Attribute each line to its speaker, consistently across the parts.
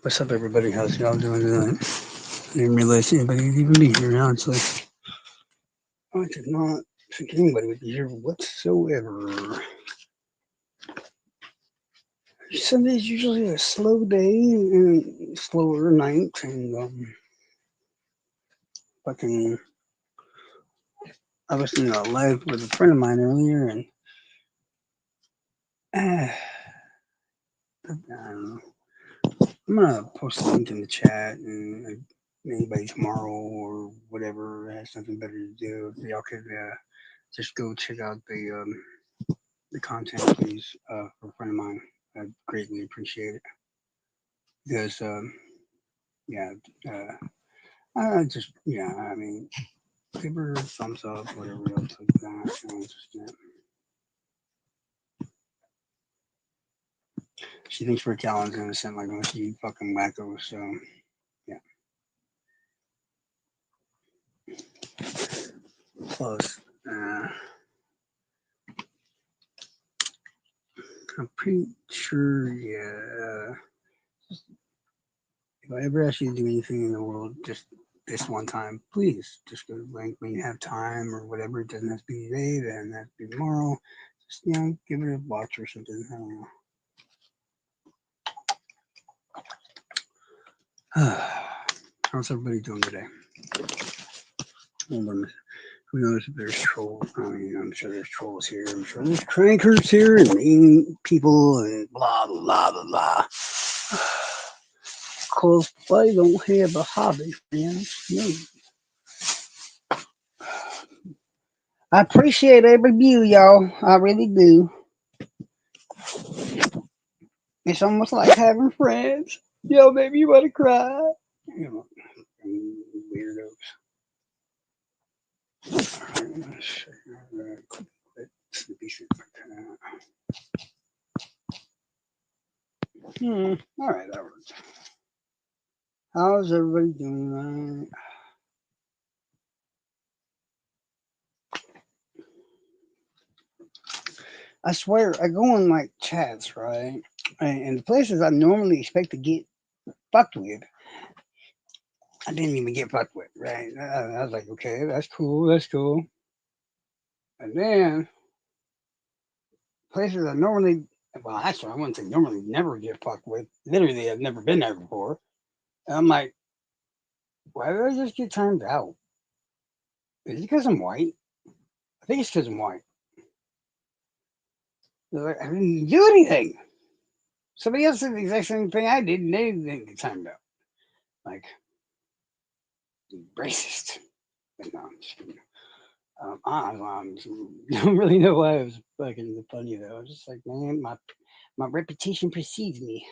Speaker 1: What's up, everybody? How's y'all doing tonight? I didn't realize anybody would even be here, honestly. I did not think anybody would be here whatsoever. Sunday's usually a slow day and slower night, and fucking. I was in a live with a friend of mine earlier, and I don't know. I'm gonna post a link in the chat, and anybody tomorrow or whatever has nothing better to do, y'all could just go check out the content, please, for a friend of mine. I greatly appreciate it because, yeah, I just, yeah, I mean, give her a thumbs up, whatever else like that. She thinks Rick Allen's innocent, like most of you fucking wackos. So, yeah. Plus, I'm pretty sure, yeah. If I ever ask you to do anything in the world, just this one time, please just go to the link when you have time or whatever. It doesn't have to be today, then have to be tomorrow. Just, give it a watch or something. I don't know. How's everybody doing today? Who knows if there's trolls? I mean, I'm sure there's trolls here. I'm sure there's crankers here and mean people and blah, blah, blah, blah. Because they don't have a hobby, friends. No. I appreciate every view, y'all. I really do. It's almost like having friends. Yo, baby, you want to cry? Weirdos. All right, that works. How's everybody doing? I swear, I go in like chats, right? And the places I normally expect to get fucked with, I didn't even get fucked with, right? I was like, okay, that's cool, that's cool. And then places I normally, well, actually, I wouldn't say normally never get fucked with. Literally, I've never been there before. And I'm like, why did I just get timed out? Is it because I'm white? I think it's because I'm white. Like, I didn't do anything. Somebody else did the exact same thing I did, and they didn't get timed out. Like, racist. But no, I'm just kidding. I don't really know why it was fucking funny though. I was just like, man, my reputation precedes me.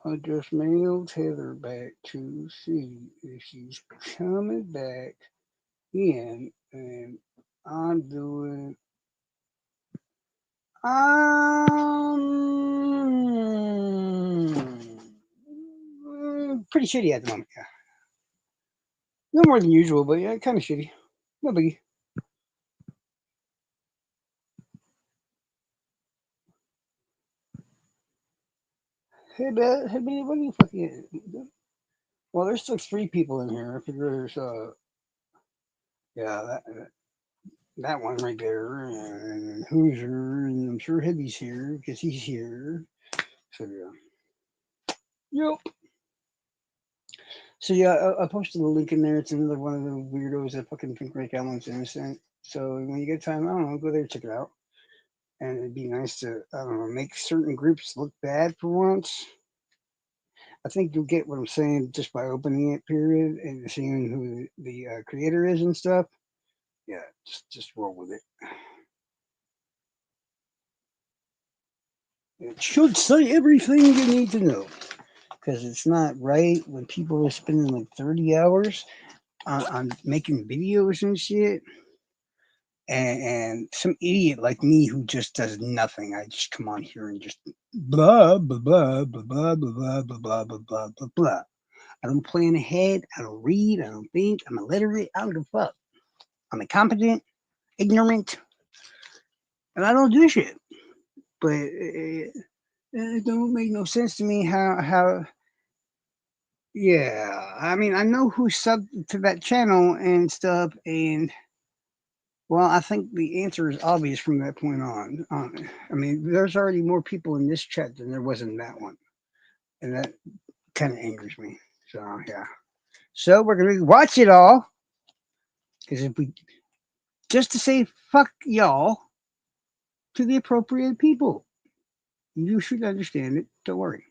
Speaker 1: I just mailed Heather back to see if she's coming back in, and I'm doing. Pretty shitty at the moment. Yeah, no more than usual, but yeah, kind of shitty. No biggie. Hey, babe, what are you fucking? Well, there's still 3 people in here. I figure there's yeah, that one right there, and Hoosier, and I'm sure Heavy's here because he's here. So yeah, yep. So yeah, I posted a link in there. It's another one of the weirdos that fucking think Rick Allen's innocent. So when you get time, I don't know, go there, check it out. And it'd be nice to, I don't know, make certain groups look bad for once. I think you'll get what I'm saying just by opening it, period, and seeing who the creator is and stuff. Yeah, just roll with it. It should say everything you need to know, because it's not right when people are spending like 30 hours on making videos and shit, and some idiot like me who just does nothing. I just come on here and just blah blah blah blah blah blah blah blah blah blah blah blah blah. I don't plan ahead. I don't read. I don't think. I'm illiterate. I don't give a fuck. I'm incompetent, ignorant, and I don't do shit. But It don't make no sense to me how yeah. I mean, I know who subbed to that channel and stuff, and well, I think the answer is obvious from that point on. I mean, there's already more people in this chat than there was in that one, and that kind of angers me. So yeah. So we're gonna watch it all because if we just to say fuck y'all to the appropriate people, you should understand it. Don't worry.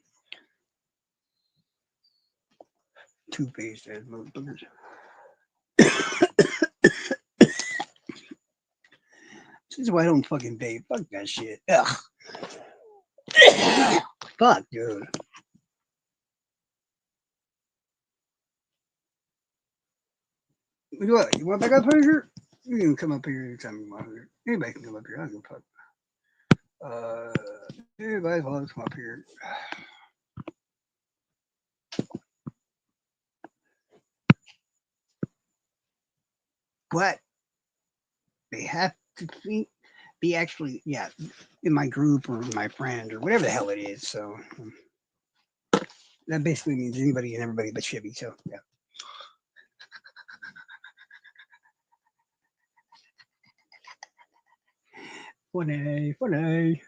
Speaker 1: Two faced ass motherfuckers. This is why I don't fucking vape. Fuck that shit. Ugh. Fuck, dude. What? You want back up here? You can come up here anytime you want. Anybody can come up here. I don't give a fuck. Everybody's welcome to come up here. But they have to be actually, yeah, in my group or my friend or whatever the hell it is. So that basically means anybody and everybody but Chevy. So yeah. Funny, funny.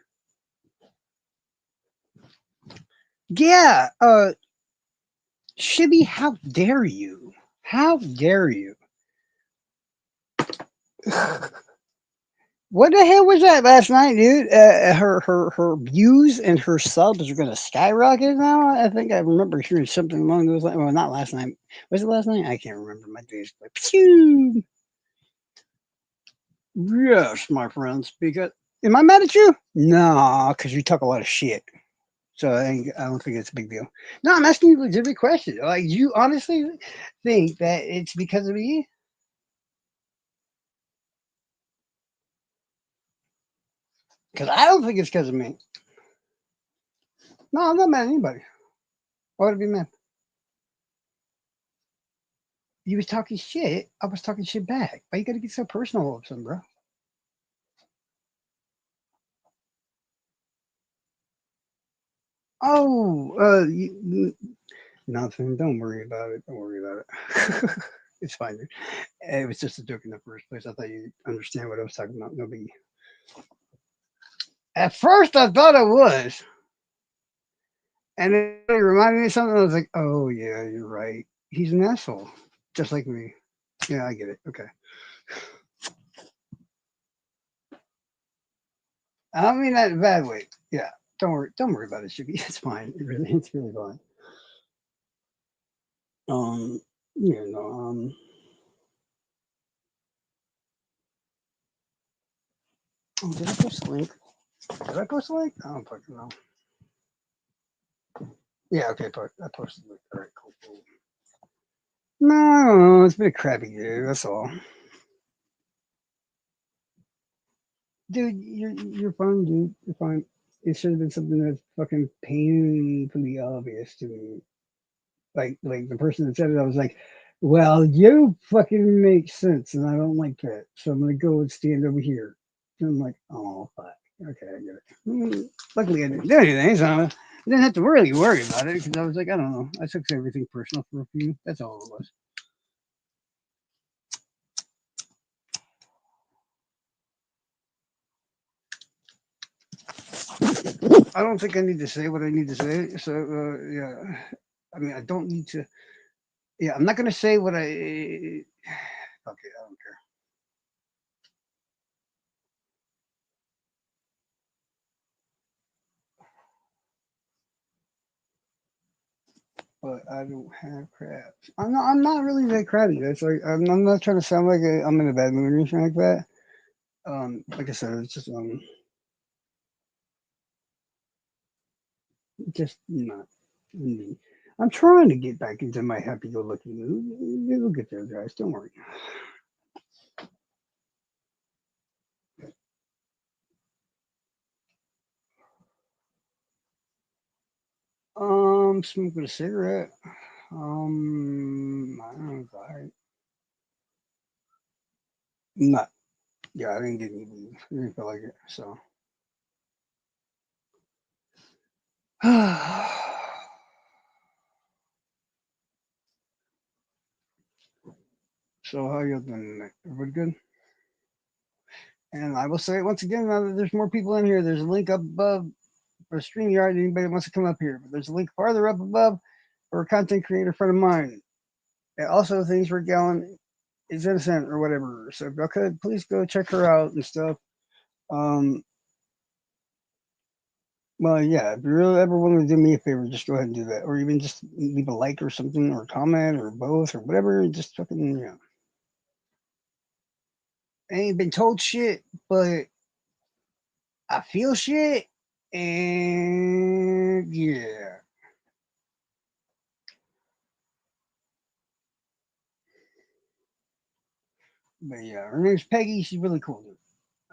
Speaker 1: Yeah, Shibby, how dare you? How dare you? What the hell was that last night, dude? Her views and her subs are gonna skyrocket now. I think I remember hearing something along those lines. Well, not last night. Was it last night? I can't remember. My days like phew. Yes, my friends. Because am I mad at you? No, because you talk a lot of shit. So I don't think it's a big deal. No, I'm asking you a legitimate question. Like, you honestly think that it's because of me? Because I don't think it's because of me. No, I'm not mad at anybody. Why would I be mad? You was talking shit. I was talking shit back. Why you gotta get so personal all of a sudden, bro? Oh, nothing. Don't worry about it. Don't worry about it. It's fine. Dude. It was just a joke in the first place. I thought you understand what I was talking about. No biggie. At first, I thought it was, and then it reminded me of something. I was like, "Oh yeah, you're right. He's an asshole, just like me." Yeah, I get it. Okay. I don't mean that in a bad way. Yeah. Don't worry. Don't worry about it, Shippy. It's fine. It's really fine. Um, you know, oh, did I post a link? Did I post a link? I don't fucking know. Yeah, okay, I posted a link. All right, cool, cool. No, I don't know. It's been a crappy year. That's all. Dude, you're fine, dude. You're fine. It should have been something that's fucking painfully obvious to me. Like the person that said it, I was like, well, you fucking make sense, and I don't like that, so I'm gonna go and stand over here. And I'm like, oh fuck. Okay, I get it. Luckily, I didn't do anything, so I didn't have to really worry about it because I was like, I don't know. I took everything personal for a few. That's all it was. I don't think I need to say what I need to say. So yeah, I mean, I don't need to. Yeah, I'm not gonna say what I. Okay, I don't care. But I don't have crabs. I'm not really that crabby. That's like I'm not trying to sound like I'm in a bad mood or anything like that. Like I said, it's just not me. I'm trying to get back into my happy-go-lucky mood. It'll get there, guys. Don't worry. Smoking a cigarette. I don't know. Not. Yeah, I didn't get any weed. I didn't feel like it. So So how you doing tonight? Everybody good? And I will say it once again, now that there's more people in here, there's a link up above for StreamYard. Anybody wants to come up here, but there's a link farther up above for a content creator friend of mine. And also, things where Gallon is innocent or whatever. So if y'all could, please go check her out and stuff. Um, well, yeah, if you really ever want to do me a favor, just go ahead and do that, or even just leave a like or something, or a comment, or both, or whatever. Just fucking, I ain't been told shit, but I feel shit, and yeah. But yeah, her name's Peggy. She's really cool, dude.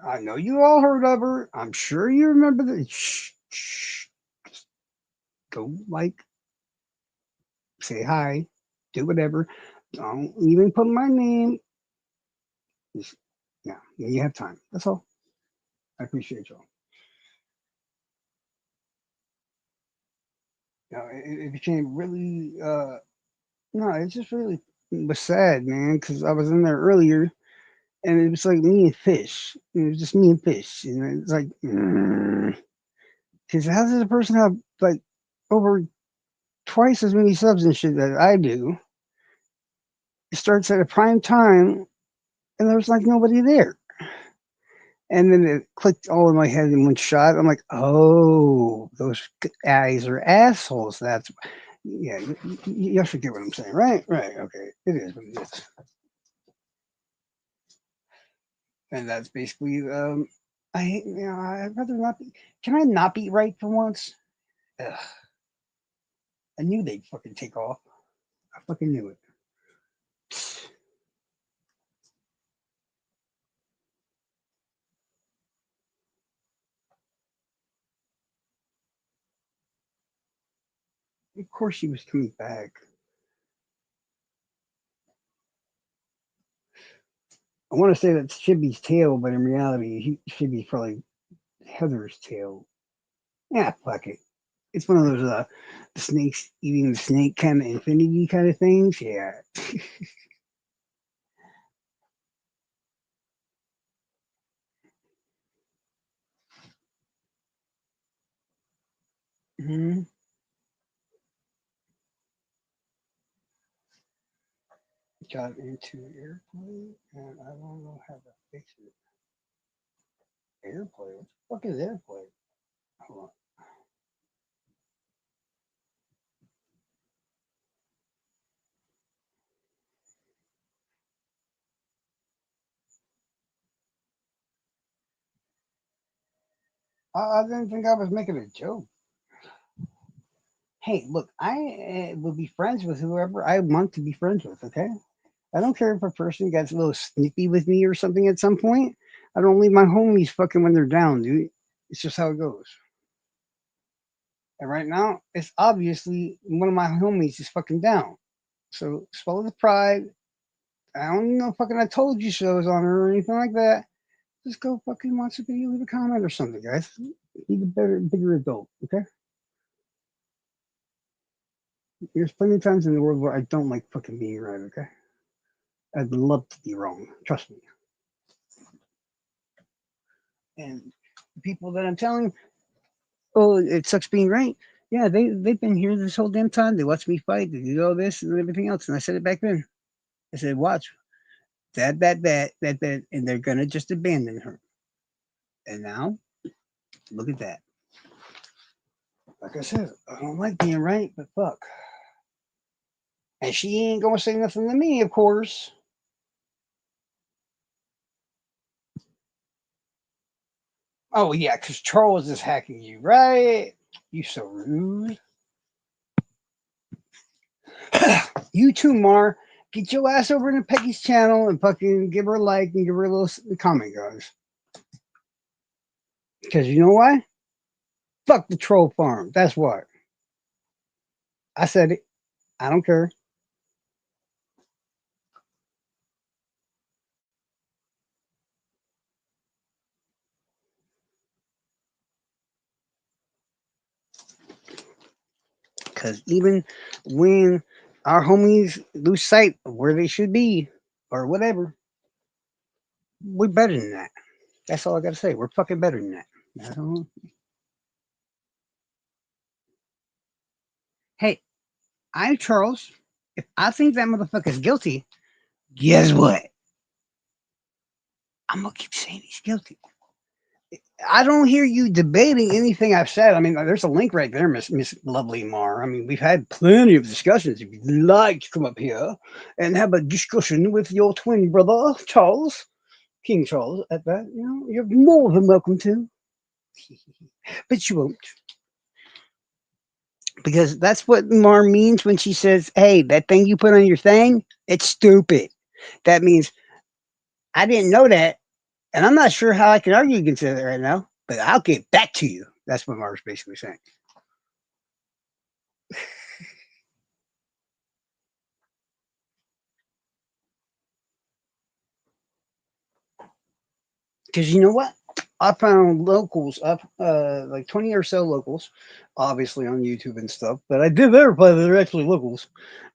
Speaker 1: I know you all heard of her. I'm sure you remember the. Shh, shh. Go like, say hi, do whatever. Don't even put my name. Just, yeah, when you have time. That's all. I appreciate y'all. It became really. No, it just really was sad, man, because I was in there earlier and it was like me and fish. It was just me and fish. And it's like, because how does a person have like over twice as many subs and shit that I do? It starts at a prime time and there's like nobody there. And then it clicked all in my head in one shot. I'm like, oh, those guys are assholes. That's, yeah, you should get what I'm saying, right? Right. Okay. It is what it is. And that's basically, I'd rather not be. Can I not be right for once? Ugh, I knew they'd fucking take off. I fucking knew it. Of course she was coming back. I want to say that's Shibby's tail, but in reality, Shibby's probably Heather's tail. Yeah, fuck it. It's one of those the snakes eating the snake kind of infinity kind of things. Yeah. Hmm. Got into airplane, and I don't know how to fix it. Airplane? What the fuck is airplane? Hold on. I didn't think I was making a joke. Hey, look, I will be friends with whoever I want to be friends with, okay? I don't care if a person gets a little snippy with me or something at some point. I don't leave my homies fucking when they're down, dude. It's just how it goes. And right now, it's obviously one of my homies is fucking down. So swallow the pride. I don't know fucking I told you so's on her or anything like that. Just go fucking watch the video, leave a comment or something, guys. Be the bigger adult, okay? There's plenty of times in the world where I don't like fucking being right, okay? I'd love to be wrong. Trust me. And the people that I'm telling, oh, it sucks being right. Yeah, they've been here this whole damn time. They watch me fight. They do all this and everything else. And I said it back then. I said, watch that, and they're gonna just abandon her. And now, look at that. Like I said, I don't like being right, but fuck. And she ain't gonna say nothing to me, of course. Oh yeah, because Charles is hacking you, right? You so rude. You too, Mar. Get your ass over to Peggy's channel and fucking give her a like and give her a little comment, guys. Because you know why? Fuck the troll farm. That's what. I said it. I don't care. Because even when our homies lose sight of where they should be or whatever, we're better than that. That's all I got to say. We're fucking better than that. I don't, hey, I'm Charles. If I think that motherfucker's guilty, guess what? I'm gonna keep saying he's guilty. I don't hear you debating anything I've said. I mean, there's a link right there, Miss Lovely Mar. I mean, we've had plenty of discussions. If you'd like to come up here and have a discussion with your twin brother, Charles, King Charles, at that, you're more than welcome to. But you won't. Because that's what Mar means when she says, hey, that thing you put on your thing, it's stupid. That means I didn't know that, and I'm not sure how I can argue against it right now, but I'll get back to you. That's what Mar's basically saying. Because you know what? I found locals up, like 20 or so locals, obviously on YouTube and stuff, but I did verify that they're actually locals.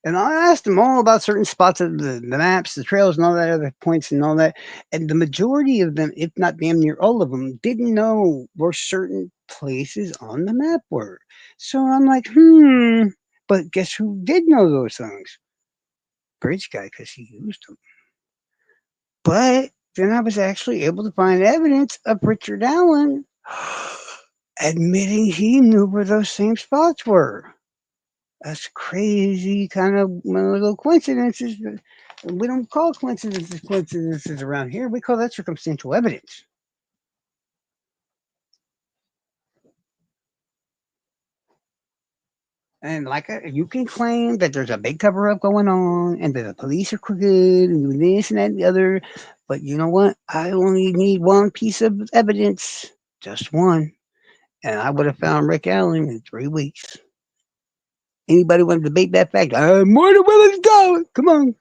Speaker 1: And I asked them all about certain spots of the maps, the trails, and all that other points and all that. And the majority of them, if not damn near all of them, didn't know where certain places on the map were. So I'm like, But guess who did know those things? Bridge guy, because he used them. But then I was actually able to find evidence of Richard Allen admitting he knew where those same spots were. That's crazy, kind of one of those little coincidences. We don't call coincidences around here. We call that circumstantial evidence. And like you can claim that there's a big cover up going on and that the police are crooked and doing this and that and the other. But you know what? I only need one piece of evidence, just one. And I would have found Rick Allen in 3 weeks. Anybody want to debate that fact? I'm more than willing to go. Come on.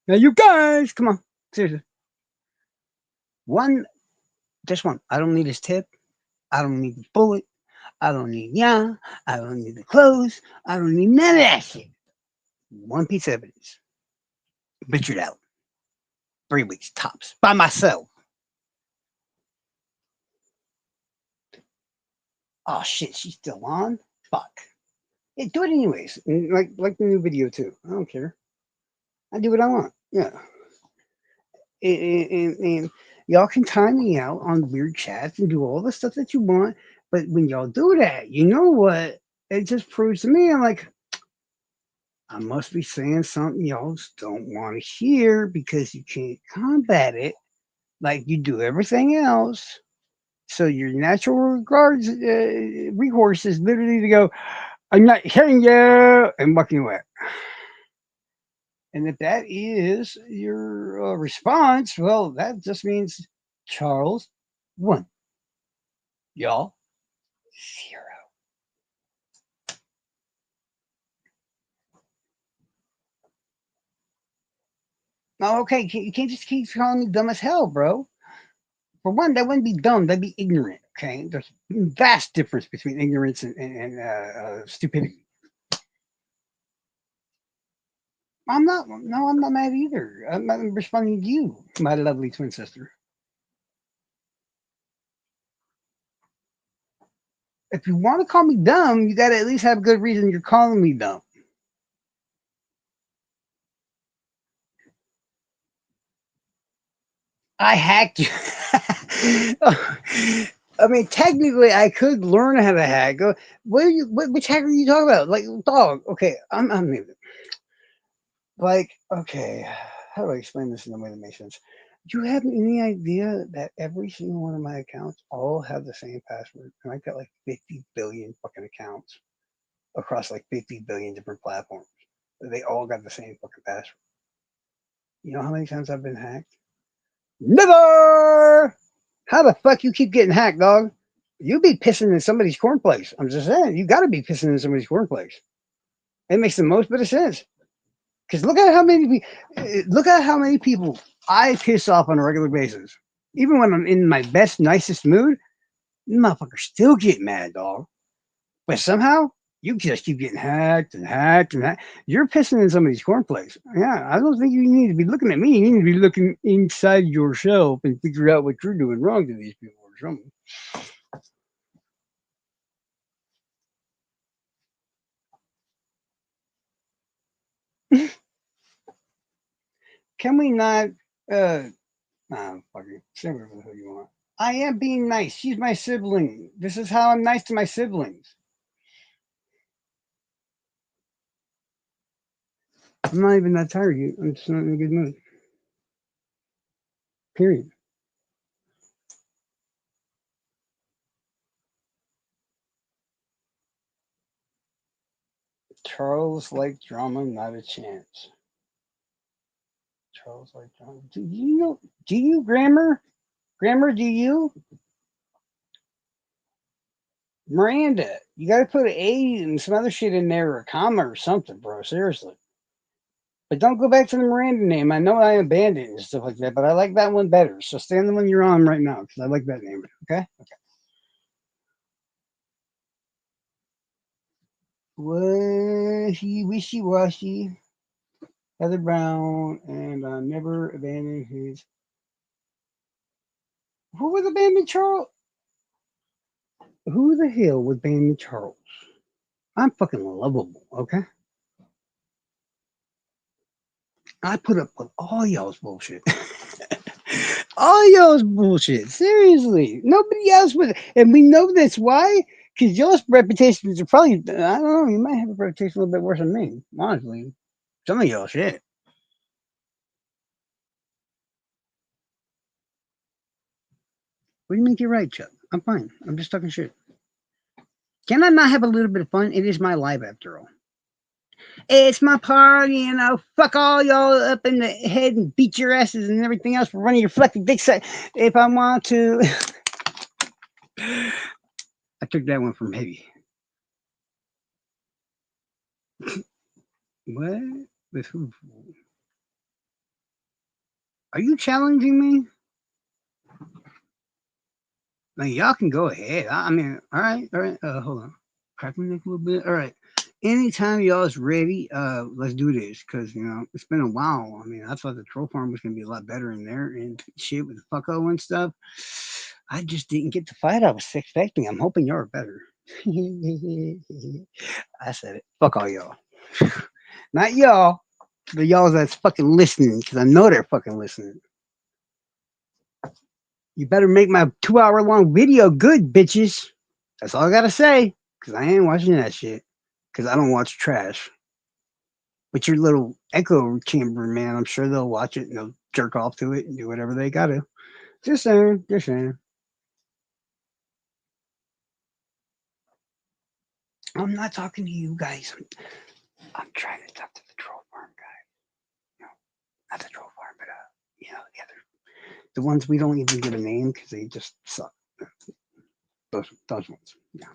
Speaker 1: Now, you guys, come on. Seriously. One, just one. I don't need his tip. I don't need the bullet. I don't need I don't need the clothes. I don't need none of that shit. One piece of evidence. Richard Allen. 3 weeks tops. By myself. Oh shit, she's still on? Fuck. Yeah, do it anyways. Like the new video too. I don't care. I do what I want. Yeah. And y'all can time me out on weird chats and do all the stuff that you want. But when y'all do that, you know what? It just proves to me, I'm like, I must be saying something y'all don't want to hear because you can't combat it like you do everything else. So your natural recourse is literally to go, I'm not hearing you, and walking away. And if that is your response, well, that just means Charles won. Y'all 0. Oh, okay, you can't just keep calling me dumb as hell, bro. For one, that wouldn't be dumb, that'd be ignorant, okay? There's a vast difference between ignorance and stupidity. I'm not mad either. I'm not responding to you, my lovely twin sister. If you want to call me dumb, you got to at least have a good reason you're calling me dumb. I hacked you. I mean, technically, I could learn how to hack. What are you? Which hack are you talking about? Like, dog. Okay, I'm like, okay. How do I explain this in a way that makes sense? Do you have any idea that every single one of my accounts all have the same password? And I've got like 50 billion fucking accounts across like 50 billion different platforms. They all got the same fucking password. You know how many times I've been hacked? Never! How the fuck you keep getting hacked, dog? You be pissing in somebody's cornflakes. I'm just saying, you got to be pissing in somebody's cornflakes. It makes the most bit of sense. Because look at how many people I piss off on a regular basis. Even when I'm in my best, nicest mood, motherfuckers still get mad, dog. But somehow You just keep getting hacked and hacked and hacked. You're pissing in somebody's cornflakes. Yeah, I don't think you need to be looking at me. You need to be looking inside yourself and figure out what you're doing wrong to these people or something. Can we not? Fuck it. Say whatever the hell you want. I am being nice. She's my sibling. This is how I'm nice to my siblings. I'm not even that tired. I'm just not in a good mood. Period. Charles like drama, not a chance. Charles like drama. Do you know? Do you grammar? Grammar? Do you? Miranda, you got to put an A and some other shit in there or a comma or something, bro. Seriously. But don't go back to the Miranda name. I know I abandoned it and stuff like that, but I like that one better. So stay on the one you're on right now because I like that name. Okay? Washy, wishy washy, Heather Brown, and never abandoned his. Who was abandoned Charles? Who the hell was abandoned Charles? I'm fucking lovable, okay? I put up with all y'all's bullshit. All y'all's bullshit. Seriously. Nobody else would. And we know that's why. Because y'all's reputations are probably, I don't know, you might have a reputation a little bit worse than me. Honestly. Some of y'all shit. What do you mean you're right, Chuck? I'm fine. I'm just talking shit. Can I not have a little bit of fun? It is my life after all. It's my party, and I'll fuck all y'all up in the head and beat your asses and everything else for running your fucking dick set if I want to. I took that one from Heavy. What? With who? Are you challenging me? Like, y'all can go ahead. I mean, all right, all right. Hold on. Crack my neck a little bit. All right. Anytime y'all is ready, let's do this because it's been a while. I mean, I thought the troll farm was gonna be a lot better in there and shit with the fucko and stuff. I just didn't get the fight I was expecting. I'm hoping y'all are better. I said it. Fuck all y'all. Not y'all, the y'all that's fucking listening because I know they're fucking listening. You better make my 2 hour long video good, bitches. That's all I gotta say. Cause I ain't watching that shit. Cause I don't watch trash. But your little echo chamber, man, I'm sure they'll watch it and they'll jerk off to it and do whatever they gotta. Just saying, just saying. I'm not talking to you guys. I'm trying to talk to the troll farm guy. No, not the troll farm, but the other, the ones we don't even give a name because they just suck. Those ones. Yeah.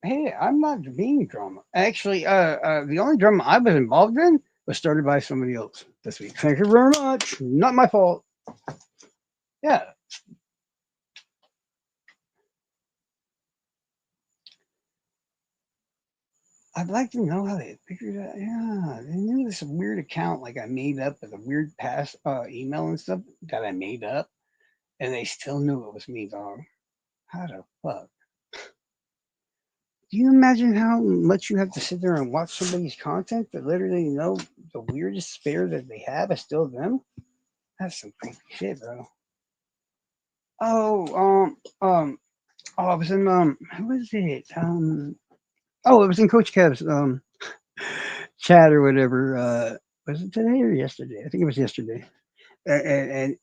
Speaker 1: Hey, I'm not being drama. Actually, the only drama I was involved in was started by somebody else this week. Thank you very much. Not my fault. Yeah, I'd like to know how they figured out. Yeah, they knew this weird account like I made up with a weird past email and stuff that I made up, and they still knew it was me, dog. How the fuck? Do you imagine how much you have to sit there and watch somebody's content to literally know the weirdest spare that they have is still them? That's some creepy shit, bro. Oh, oh, I was in who was it? Oh, it was in Coach Kev's chat or whatever. Was it today or yesterday? I think it was yesterday. And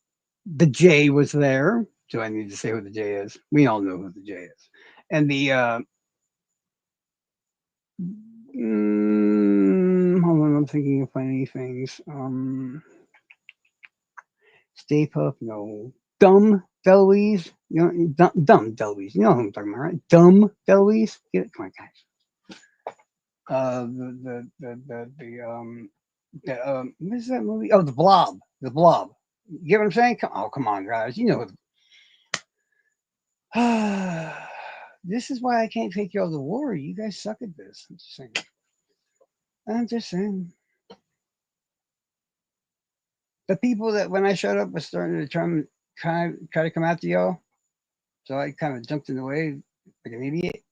Speaker 1: the J was there. Do I need to say who the J is? We all know who the J is. And the hold on, I'm thinking of funny things. Stay Puft, no. Dumb Deloise, dumb Deloise. You know who I'm talking about, right? Dumb Deloise. Get it? Come on, guys. What is that movie? Oh, The Blob. The Blob. You get what I'm saying? Oh, come on, guys. You know This is why I can't take y'all to war. You guys suck at this. I'm just saying. I'm just saying. The people that when I showed up was starting to try to come after y'all, so I kind of jumped in the way like an idiot.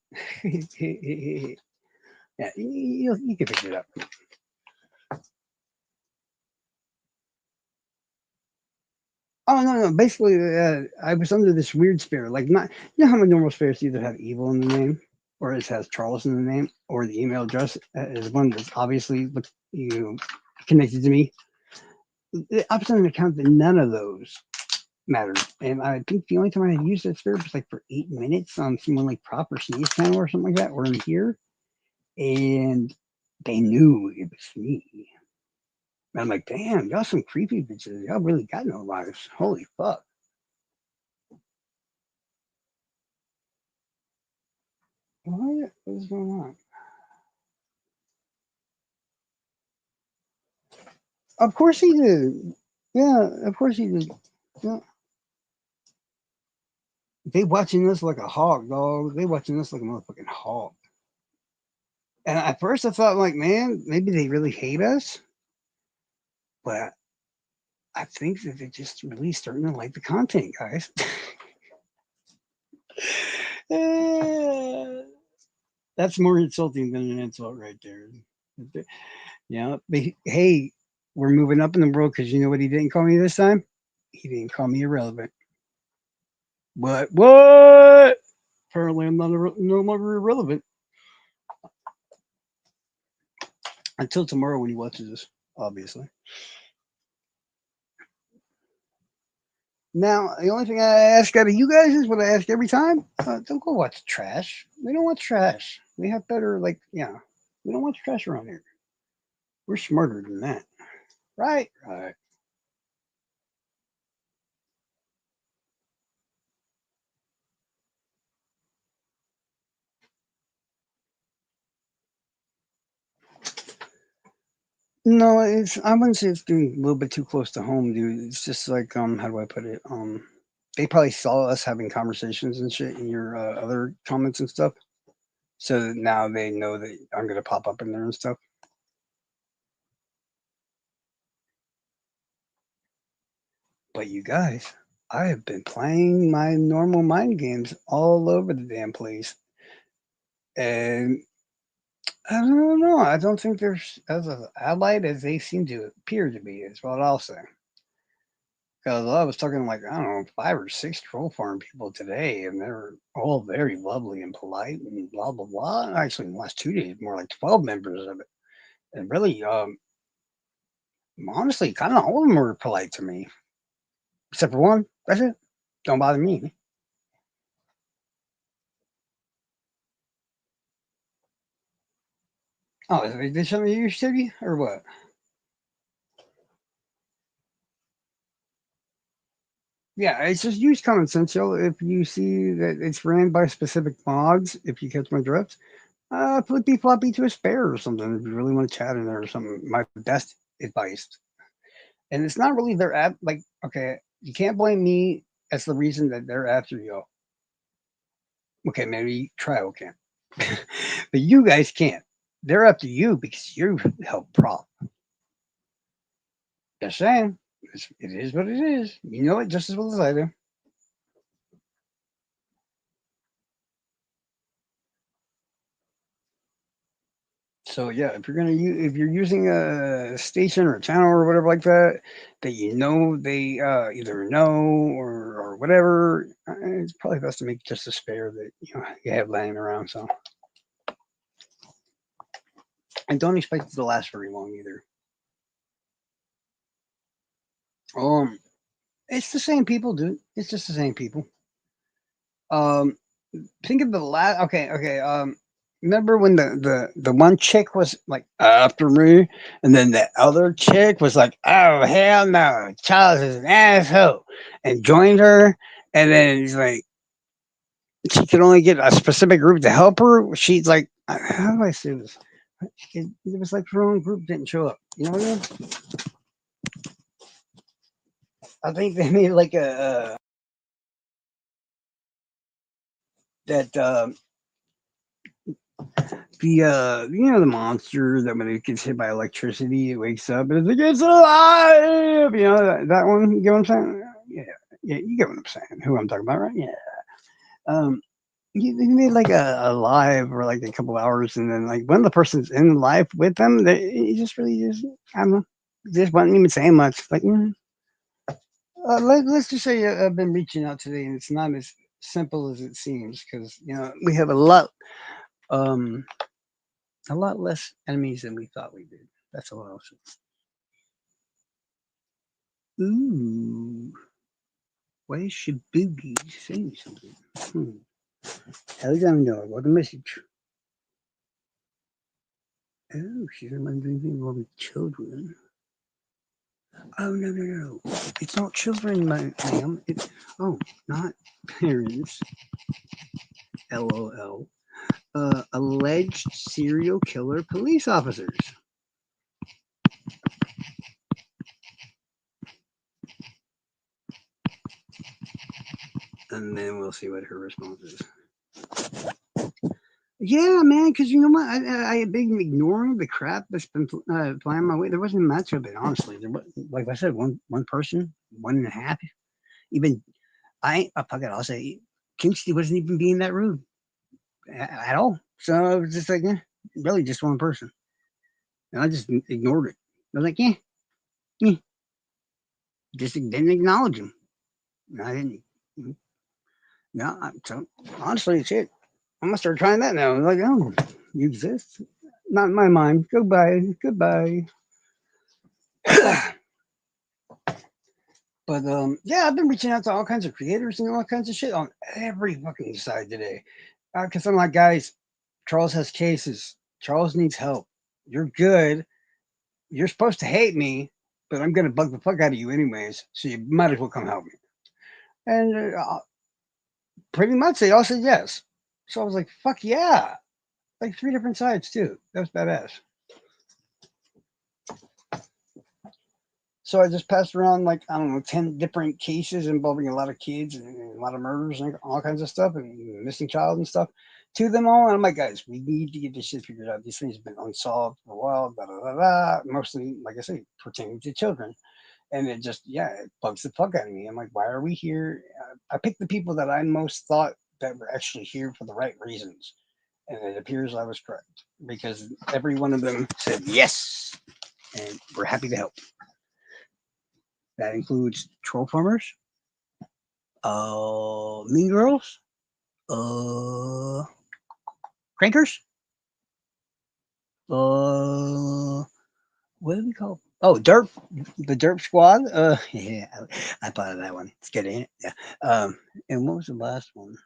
Speaker 1: Yeah, you can pick it up. Oh no, basically, I was under this weird spirit. Like, not you know how my normal spirits either have evil in the name, or it has Charles in the name, or the email address is one that's obviously connected to me. I was on an account that none of those mattered, and I think the only time I had used that spirit was like for 8 minutes on someone like Prop or Sneeze channel or something like that, or in here, and they knew it was me. And I'm like, damn, y'all some creepy bitches. Y'all really got no lives. Holy fuck. What is going on? Of course he did. Yeah, of course he did. Yeah. They watching us like a hawk, dog. They watching us like a motherfucking hawk. And at first I thought, like, man, maybe they really hate us. But I think that they're just really starting to like the content, guys. Eh, that's more insulting than an insult right there. Yeah, but hey, we're moving up in the world because you know what he didn't call me this time? He didn't call me irrelevant. What? Apparently, I'm not no longer irrelevant until tomorrow when he watches this. Obviously. Now, the only thing I ask out of you guys is what I ask every time: don't go watch trash. We don't watch trash. We have better, like, yeah. We don't watch trash around here. We're smarter than that, right? Right. No, it's I wouldn't say it's getting a little bit too close to home, dude. It's just like how do I put it? They probably saw us having conversations and shit in your other comments and stuff, so that now they know that I'm gonna pop up in there and stuff. But you guys, I have been playing my normal mind games all over the damn place, and I don't know. I don't think they're as allied as they seem to appear to be. Is what I'll say. Because I was talking like, I don't know, 5 or 6 troll farm people today, and they're all very lovely and polite and blah, blah, blah. Actually, in the last 2 days, more like 12 members of it. And really, honestly, kind of all of them were polite to me, except for one. That's it. Don't bother me. Oh, is this something you should be, or what? Yeah, it's just use common sense, yo. If you see that it's ran by specific mods, if you catch my drift, flippy floppy to a spare or something if you really want to chat in there or something. My best advice. And it's not really their app. Like, okay, you can't blame me as the reason that they're after you. Okay, maybe trial can, but you guys can't. They're after you because you helped prop. Just saying, it is what it is. You know it just as well as I do. So yeah, if you're if you're using a station or a channel or whatever like that, that you know they either know or whatever, it's probably best to make just a spare that you have laying around. So and don't expect it to last very long either. Um, it's the same people, dude. It's just the same people. Um, think of the last. Okay, okay. Remember when the one chick was like after me, and then the other chick was like, "Oh hell no, Charles is an asshole," and joined her, and then he's like, she could only get a specific group to help her. She's like, how do I say this? It was like her own group didn't show up. You know what I mean? I think they made like a that the monster that when it gets hit by electricity, it wakes up and it's like it's alive. That one. You get what I'm saying? Yeah, yeah. You get what I'm saying? Who I'm talking about, right? Yeah. Um, he made like a live for like a couple hours, and then like when the person's in live with them, he just really just I don't know, just wasn't even saying much. Like, let's just say I've been reaching out today, and it's not as simple as it seems because we have um, a lot less enemies than we thought we did. That's all I'll say. Ooh, why is Shibugi saying something? Hmm. How's that know? What a message. Oh, she's remembering more with children. Oh no no no! It's not children, ma'am. It's not parents. LOL. Alleged serial killer police officers. And then we'll see what her response is. Yeah, man, because you know what? I've been ignoring the crap that's been flying my way. There wasn't much of it, honestly. There was, like I said, one person, one and a half. Even fuck it, I'll say, Kinsey wasn't even being that rude at all. So I was just like, really just one person. And I just ignored it. I was like, yeah, just didn't acknowledge him. I didn't. No, so honestly, it's it. I'm gonna start trying that now. I'm like, oh, you exist? Not in my mind. Goodbye, goodbye. But yeah, I've been reaching out to all kinds of creators and all kinds of shit on every fucking side today. Because I'm like, guys, Charles has cases. Charles needs help. You're good. You're supposed to hate me, but I'm gonna bug the fuck out of you anyways. So you might as well come help me. And pretty much they all said yes. So I was like, fuck yeah. Like 3 different sides too. That was badass. So I just passed around like I don't know 10 different cases involving a lot of kids and a lot of murders and all kinds of stuff and missing child and stuff to them all. And I'm like, guys, we need to get this shit figured out. These things have been unsolved for a while. Blah, blah, blah, blah. Mostly, like I say, pertaining to children. And it just it bugs the fuck out of me. I'm like, why are we here? I picked the people that I most thought that were actually here for the right reasons. And it appears I was correct because every one of them said yes, and we're happy to help. That includes troll farmers, mean girls, uh, crankers, what do we call? Oh, derp, the derp squad. Yeah, I thought of that one. It's good, ain't it? Yeah. And what was the last one?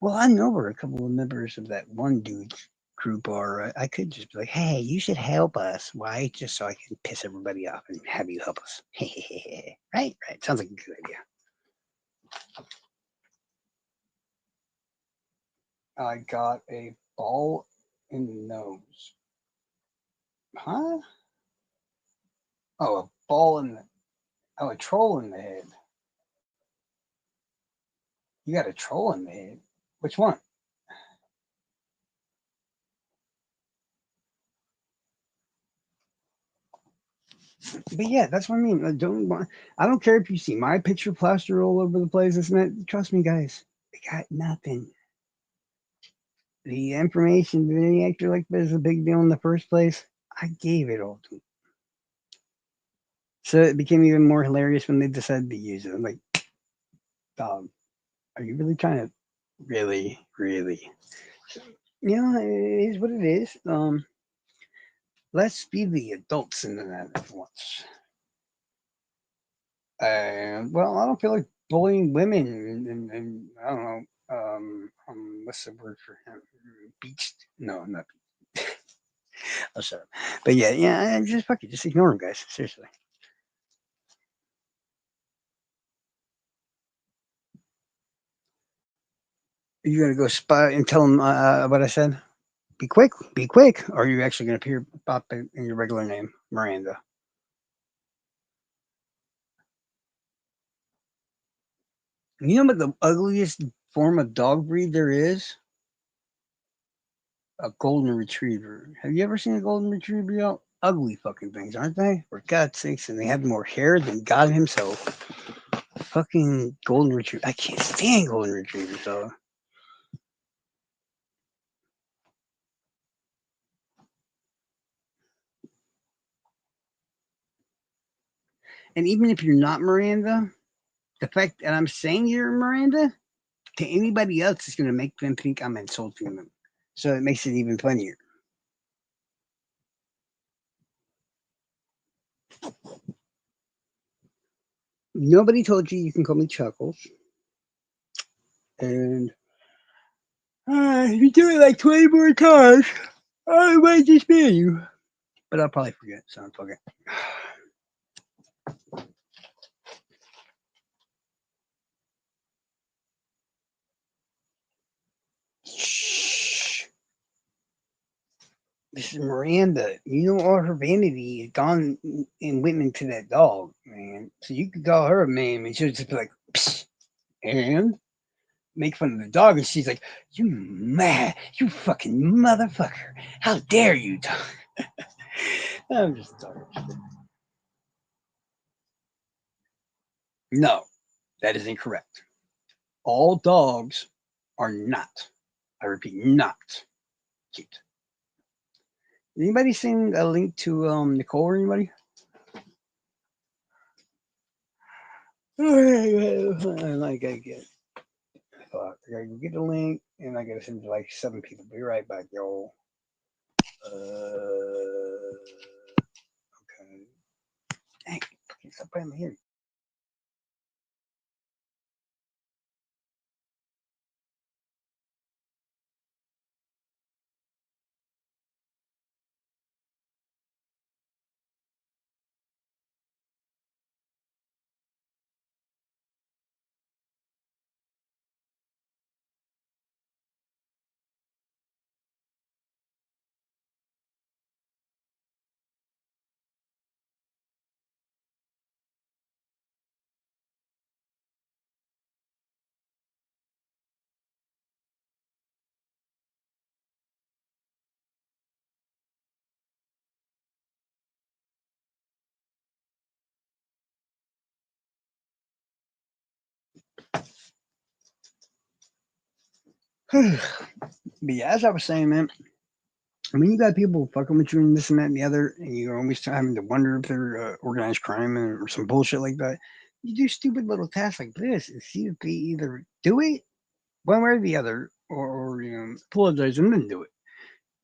Speaker 1: Well, I know where a couple of members of that one dude's group are. I could just be like, hey, you should help us. Why? Just so I can piss everybody off and have you help us. Right? Right. Sounds like a good idea. I got a ball in the nose. Huh? Oh, a ball in the. Oh, a troll in the head. You got a troll in the head. Which one? But yeah, that's what I mean. I don't care if you see my picture plastered all over the place. This and that. Trust me, guys. I got nothing. The information that any actor like this is a big deal in the first place. I gave it all to him. So it became even more hilarious when they decided to use it. I'm like, dog, are you really trying to really, really? It is what it is. Let's be the adults in that at once. Well, I don't feel like bullying women, and I don't know. What's the word for him? Beached? No, not. Oh, sorry. But yeah. Just fuck it. Just ignore them, guys. Seriously. Are you gonna go spy and tell them what I said? Be quick. Be quick. Or are you actually gonna appear pop in your regular name, Miranda? You know what the ugliest form of dog breed there is? A golden retriever. Have you ever seen a golden retriever? Y'all? Ugly fucking things, aren't they? For God's sakes, and they have more hair than God himself. Fucking golden retriever. I can't stand golden retrievers, though. And even if you're not Miranda, the fact that I'm saying you're Miranda to anybody else is going to make them think I'm insulting them. So it makes it even funnier. Nobody told you you can call me Chuckles. And if you do it like 20 more times, I might just ban you. But I'll probably forget, so I'm fucking. Shh. This is Miranda. You know, all her vanity is gone and went into that dog, man. So you could call her a man, and she'll just be like, psst, and make fun of the dog. And she's like, you mad, you fucking motherfucker. How dare you? I'm just talking shit. No, that is incorrect. All dogs are not, I repeat, not cute. Anybody seen a link to Nicole or anybody? Like I get, I thought I gotta get the link and I gotta send it to like 7 people. Be right back, y'all. Okay. Dang, stop playing my hair. But yeah, as I was saying, man, I mean, you got people fucking with you and this and that and the other, and you're always having to wonder if they're organized crime or some bullshit like that. You do stupid little tasks like this and see if they either do it one way or the other, or you know, apologize and then do it.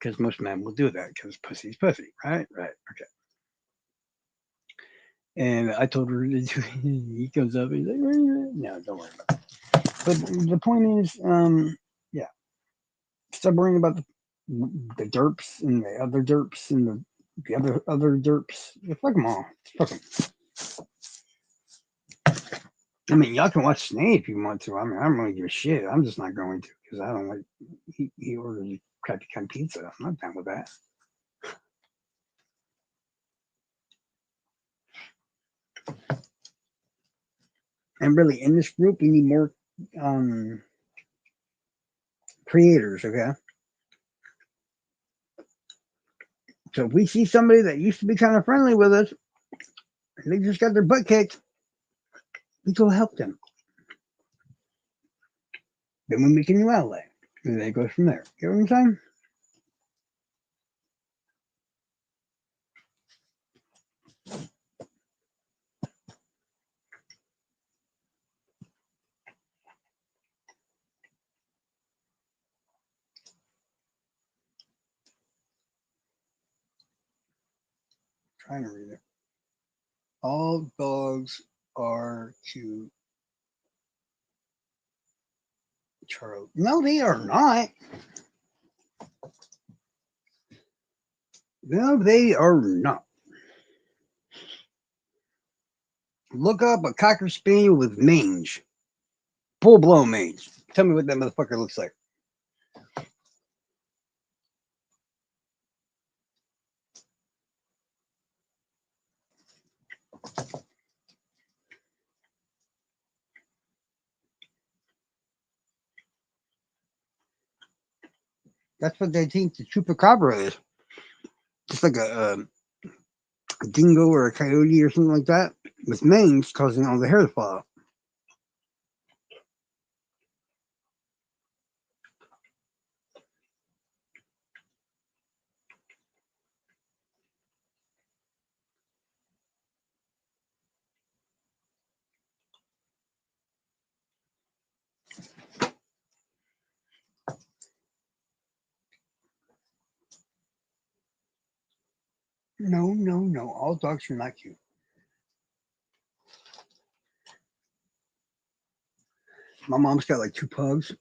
Speaker 1: Because most men will do that because pussy's pussy, right? Right. Okay. And I told her to do it. He comes up and he's like, no, don't worry about it. But the point is, yeah, stop worrying about the derps and the other derps and the other derps. Yeah, fuck them all. Fuck them. I mean, y'all can watch Snake if you want to. I mean, I don't really give a shit. I'm just not going to because I don't like. He ordered crappy kind of pizza. I'm not down with that. And really, in this group, we need more um, creators. Okay, so if we see somebody that used to be kind of friendly with us, and they just got their butt kicked, we go help them. Then we make a new outlet, and then it goes from there. You know what I'm saying? Trying to read it. All dogs are cute, Charlie. No, they are not. No, they are not. Look up a cocker spaniel with mange, full blown mange. Tell me what that motherfucker looks like. That's what they think the chupacabra is. Just like a dingo or a coyote or something like that with mange causing all the hair to fall out. No, no, no. All dogs are not cute. My mom's got like two pugs.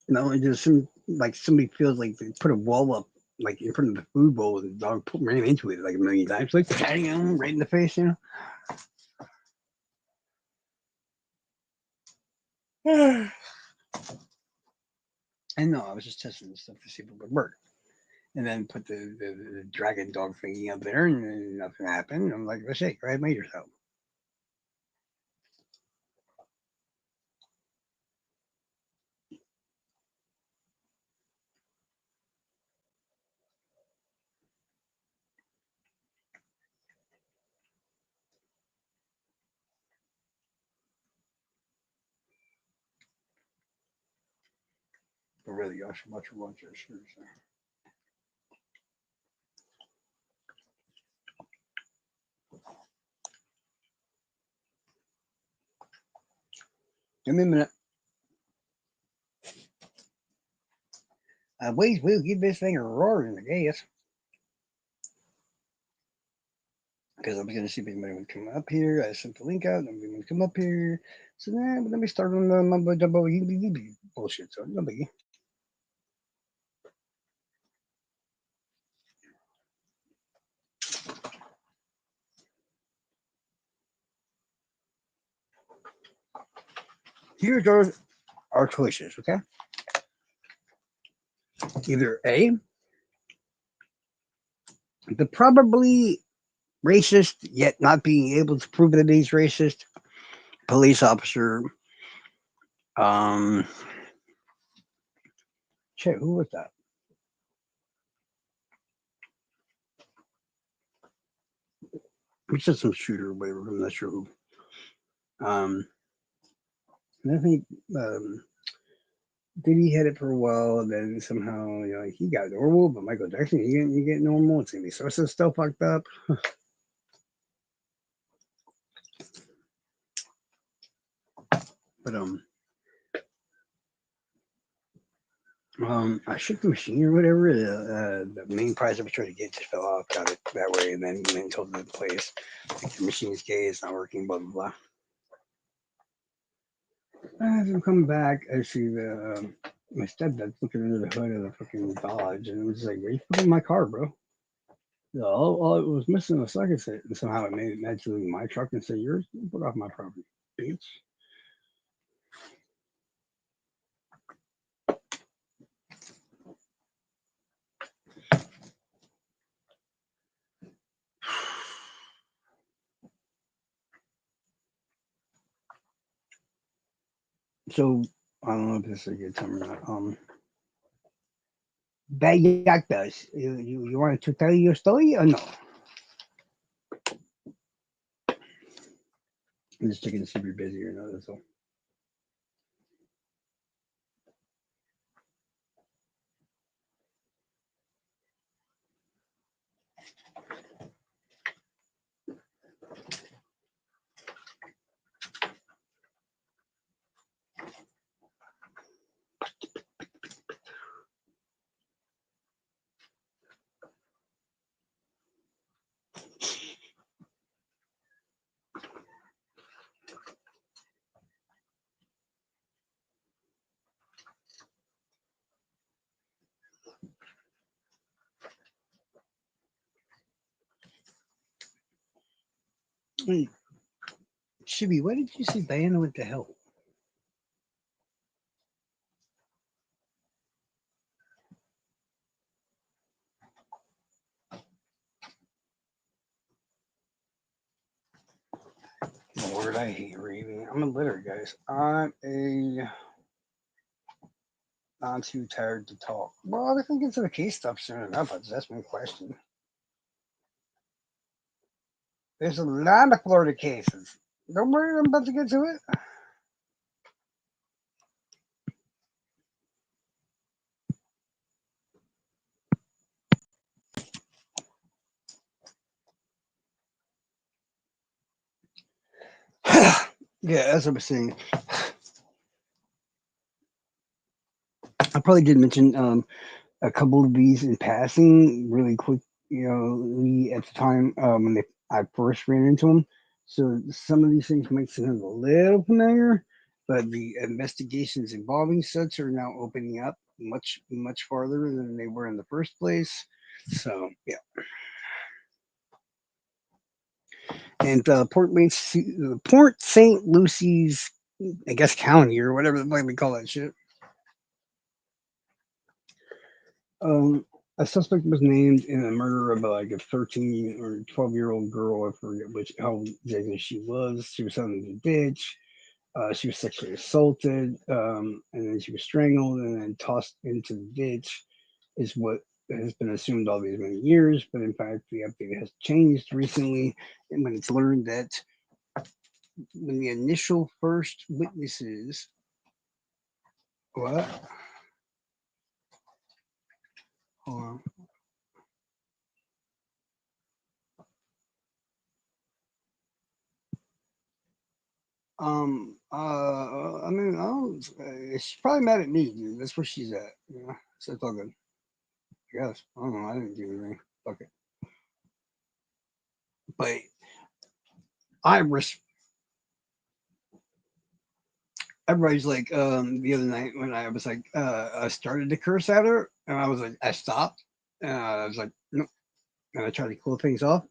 Speaker 1: No, it just like somebody feels like they put a wall up like in front of the food bowl and the dog ran into it like a million times, like bang, right in the face, you know. And no, I was just testing this stuff to see if it would work. And then put the dragon dog thingy up there, and then nothing happened. I'm like, let's shake, right? Made yourself. But really, I should watch your lunch. Seriously. Give me a minute. Wait, we'll give this thing a roar, I guess. Because I was going to see if anybody would come up here. I sent the link out, and nobody would come up here. So, nah, but let me start on the mumbo jumbo bullshit. So, no biggie. Here's our choices, okay? Either A, the probably racist, yet not being able to prove that he's racist, police officer. Um, shit, who was that? It's just some shooter or whatever. I'm not sure who. Um, and I think Diddy had it for a while, and then somehow he got normal. But Michael Jackson, he get normal. It's gonna be so still fucked up. But I shook the machine or whatever. The main prize I was trying to get just fell off. Got it that way, and then told the place like, the machine is gay. It's not working. Blah blah blah. As I'm coming back, I see my stepdad's looking under the hood of the fucking Dodge, and it was like, "Where you putting my car, bro?" Yeah, all it was missing a second set, and somehow it made it magically my truck and say, "Yours? Put off my property, bitch." So I don't know if this is a good time or not. Bayactas, you wanted to tell your story or no? I'm just checking to see if you're busy or not. That's all. Hey, Shibby, why did you say Diana went to hell? Lord, I hate reading. I'm illiterate, guys. I'm a I'm too tired to talk. Well, I can get to the case stuff soon enough. That's my question. There's a lot of Florida cases. Don't worry, I'm about to get to it. Yeah, as I was saying, I probably did mention a couple of these in passing, really quick. At the time when I first ran into them. So some of these things might sound a little familiar, but the investigations involving such are now opening up much farther than they were in the first place. So yeah, and Port St. Lucy's, I guess county or whatever the fuck they call that shit. Um, a suspect was named in the murder of like a 13 or 12-year-old girl. I forget which how exactly she was. She was found in the ditch. She was sexually assaulted, and then she was strangled and then tossed into the ditch. Is what has been assumed all these many years, but in fact, the update has changed recently, and when it's learned that when the initial first witnesses, what? Hold on. I mean, I don't. She's probably mad at me, dude. That's where she's at. So it's all good. I guess. I don't know. I didn't do anything. Fuck it. But I res- everybody's like, the other night when I was like, I started to curse at her, and I was like, I stopped, and I was like, no, and I tried to cool things off.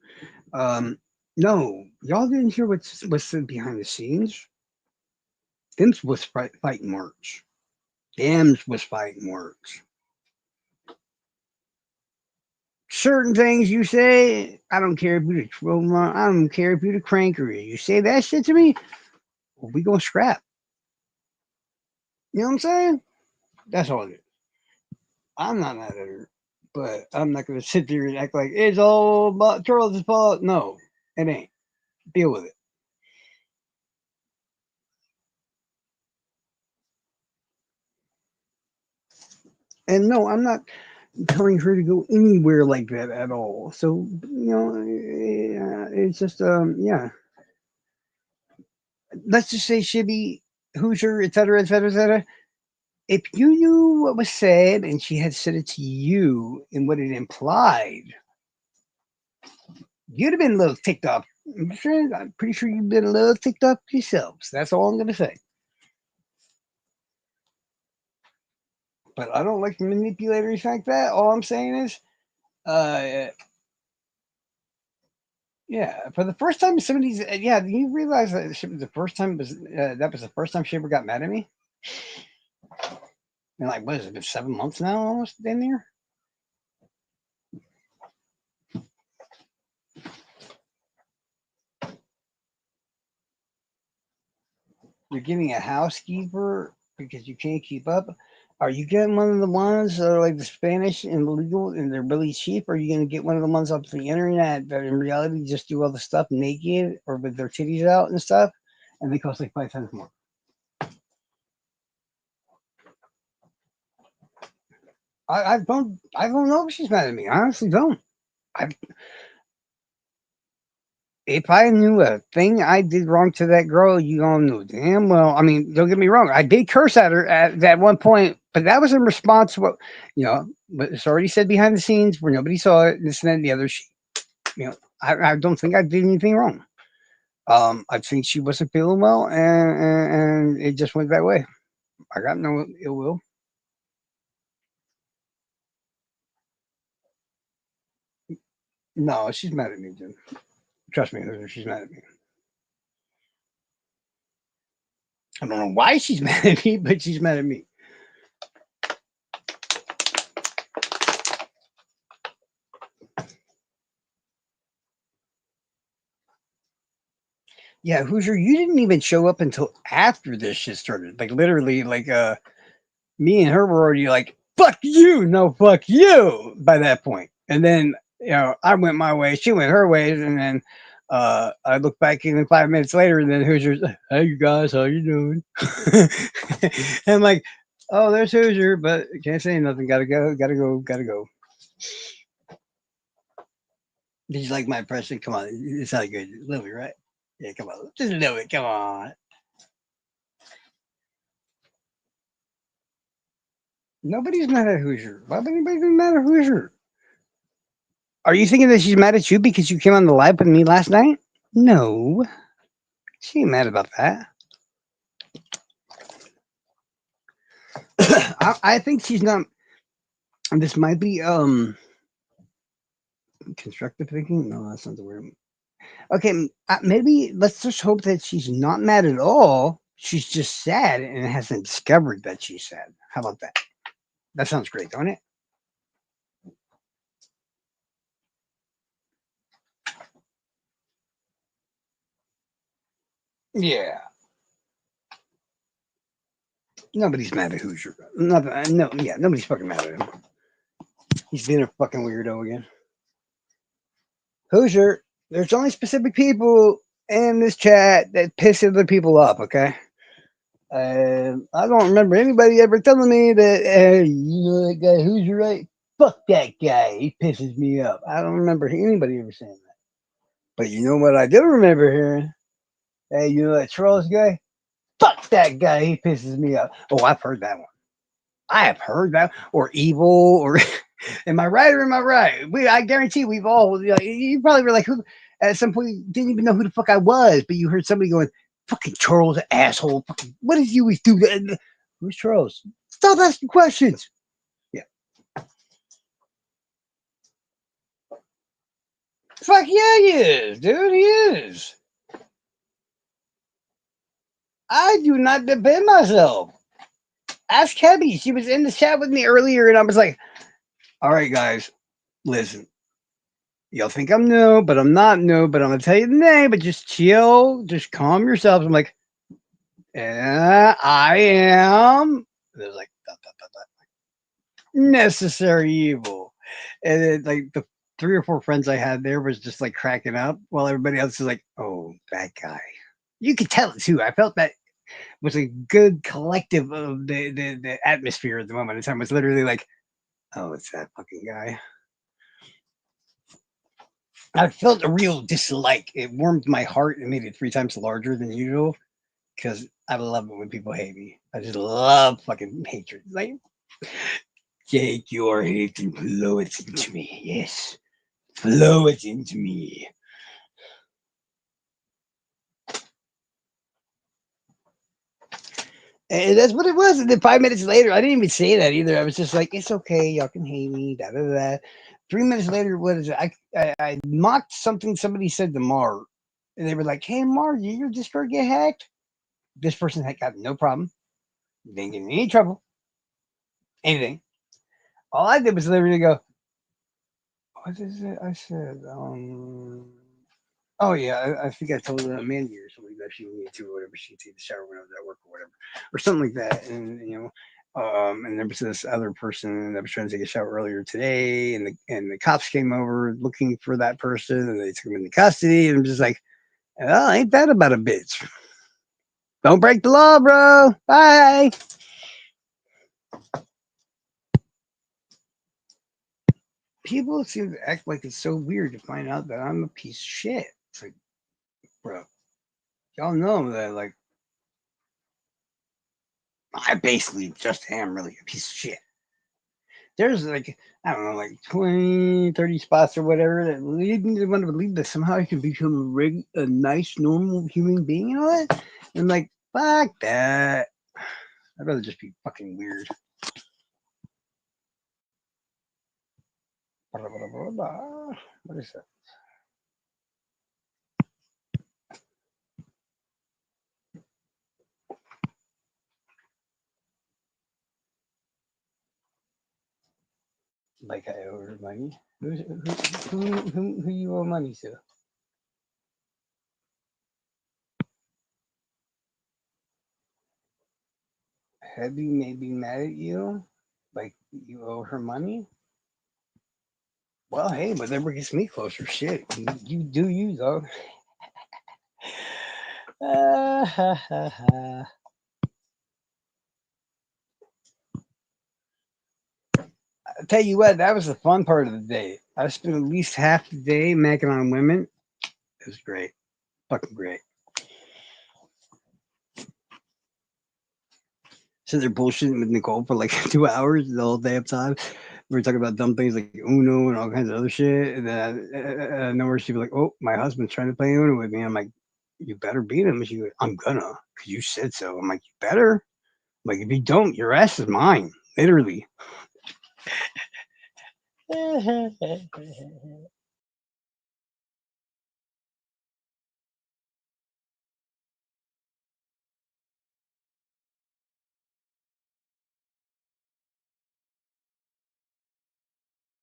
Speaker 1: Um, no, y'all didn't hear what's said behind the scenes. Them's was fighting words. Them's was fighting words. Certain things you say, I don't care if you're the 12 month, I don't care if you're the crankery. You say that shit to me, well, we gonna scrap. You know what I'm saying? That's all it is. I'm not mad at her, but I'm not gonna sit there and act like it's all about Charles' fault. No, it ain't. Deal with it. And no, I'm not telling her to go anywhere like that at all. So it's just yeah. Let's just say Shibby, Hoosier, etc., etc., etc. If you knew what was said and she had said it to you and what it implied, you'd have been a little ticked off. I'm pretty sure you've been a little ticked off yourselves. That's all I'm gonna say. But I don't like manipulators like that. All I'm saying is, uh, yeah, for the first time, somebody's yeah. Do you realize that the first time was that was the first time she ever got mad at me? And like, what is it? Been 7 months now, almost in there. You're getting a housekeeper because you can't keep up. Are you getting one of the ones that are like the Spanish and legal and they're really cheap? Or are you going to get one of the ones off the internet that in reality just do all the stuff naked or with their titties out and stuff, and they cost like 5 times more? I don't know if she's mad at me. I honestly don't. I If I knew a thing I did wrong to that girl, you gonna know damn well. I mean, don't get me wrong. I did curse at her at that one point, but that was in response to what But it's already said behind the scenes where nobody saw it. This and that and the other. I don't think I did anything wrong. I think she wasn't feeling well, and it just went that way. I got no ill will. No, she's mad at me, dude. Trust me, she's mad at me. I don't know why she's mad at me, but she's mad at me. Yeah, Hoosier, you didn't even show up until after this shit started. Like literally, like Me and her were already like, fuck you, no fuck you by that point. And then, I went my way, she went her ways, and then I looked back even 5 minutes later, and then Hoosier's, hey, you guys, how you doing? And I'm like, oh, there's Hoosier, but can't say nothing. Gotta go, gotta go, gotta go. Did you like my impression? Come on, it's not good. A little bit, right? Yeah, come on, just a little bit. Come on. Nobody's mad at Hoosier. Why would anybody be mad at Hoosier? Are you thinking that she's mad at you because you came on the live with me last night? No, she ain't mad about that. I think she's not. This might be constructive thinking. No, that's not the word. Okay, maybe let's just hope that she's not mad at all. She's just sad and hasn't discovered that she's sad. How about that? That sounds great, don't it? Yeah. Nobody's mad at Hoosier. No, yeah, nobody's fucking mad at him. He's being a fucking weirdo again. Hoosier, there's only specific people in this chat that piss other people up, okay? I don't remember anybody ever telling me that, hey, you know that guy Hoosier, right? Fuck that guy. He pisses me up. I don't remember anybody ever saying that. But you know what I do remember hearing? Hey, you know that Charles guy? Fuck that guy. He pisses me up. Oh, I've heard that one. I have heard that. Or evil, or am I right or am I right? I guarantee we've all, you probably were like, who, at some point, you didn't even know who the fuck I was, but you heard somebody going, fucking Charles, asshole. Fucking, what did you always do? Who's Charles? Stop asking questions. Yeah. Fuck yeah, he is, dude. He is. I do not defend myself. Ask Kebby. She was in the chat with me earlier, and I was like, all right, guys, listen. Y'all think I'm new, but I'm not new, but I'm going to tell you the name, but just chill. Just calm yourselves. I'm like, yeah, I am. And it was like, dot, dot, dot, dot, necessary evil. And then, like, the 3 or 4 friends I had there was just like cracking up while everybody else is like, oh, that guy. You could tell it too. I felt that was a good collective of the atmosphere at the moment in time. It was literally like, oh, it's that fucking guy. I felt a real dislike. It warmed my heart and made it 3 times larger than usual because I love it when people hate me. I just love fucking hatred. Like, take your hate and flow it into me. Yes, flow it into me. And that's what it was. And then 5 minutes later, I didn't even say that either. I was just like, it's okay. Y'all can hate me. Da da da. 3 minutes later, what is it? I mocked something somebody said to Mar. And they were like, hey, Mar, did your Discord get hacked? This person had got no problem. Didn't get in any trouble. Anything. All I did was literally go, what is it I said? Oh yeah, I think I told Mandy or something that she needed to or whatever. She take the shower when I was at work or whatever, or something like that. And and there was this other person that was trying to take a shower earlier today, and the cops came over looking for that person, and they took him into custody. And I'm just like, oh, ain't that about a bitch? Don't break the law, bro. Bye. People seem to act like it's so weird to find out that I'm a piece of shit. It's like, bro, y'all know that, like, I basically just am really a piece of shit. There's like, I don't know, like 20, 30 spots or whatever that lead me to want to believe that somehow I can become a nice, normal human being and all that. And I'm like, fuck that. I'd rather just be fucking weird. What is that? Like I owe her money. Who you owe money to? Heavy may be mad at you, like you owe her money. Well, hey, whatever gets me closer. Shit, you do you though. Ha, ha, ha. I tell you what, that was the fun part of the day. I spent at least half the day macking on women. It was great, fucking great. So they're bullshitting with Nicole for like 2 hours the whole damn time. We were talking about dumb things like Uno and all kinds of other shit. And then nowhere she'd be like, "Oh, my husband's trying to play Uno with me." I'm like, "You better beat him." And she goes, "I'm gonna, cause you said so." I'm like, "You better." I'm like, if you don't, your ass is mine, literally.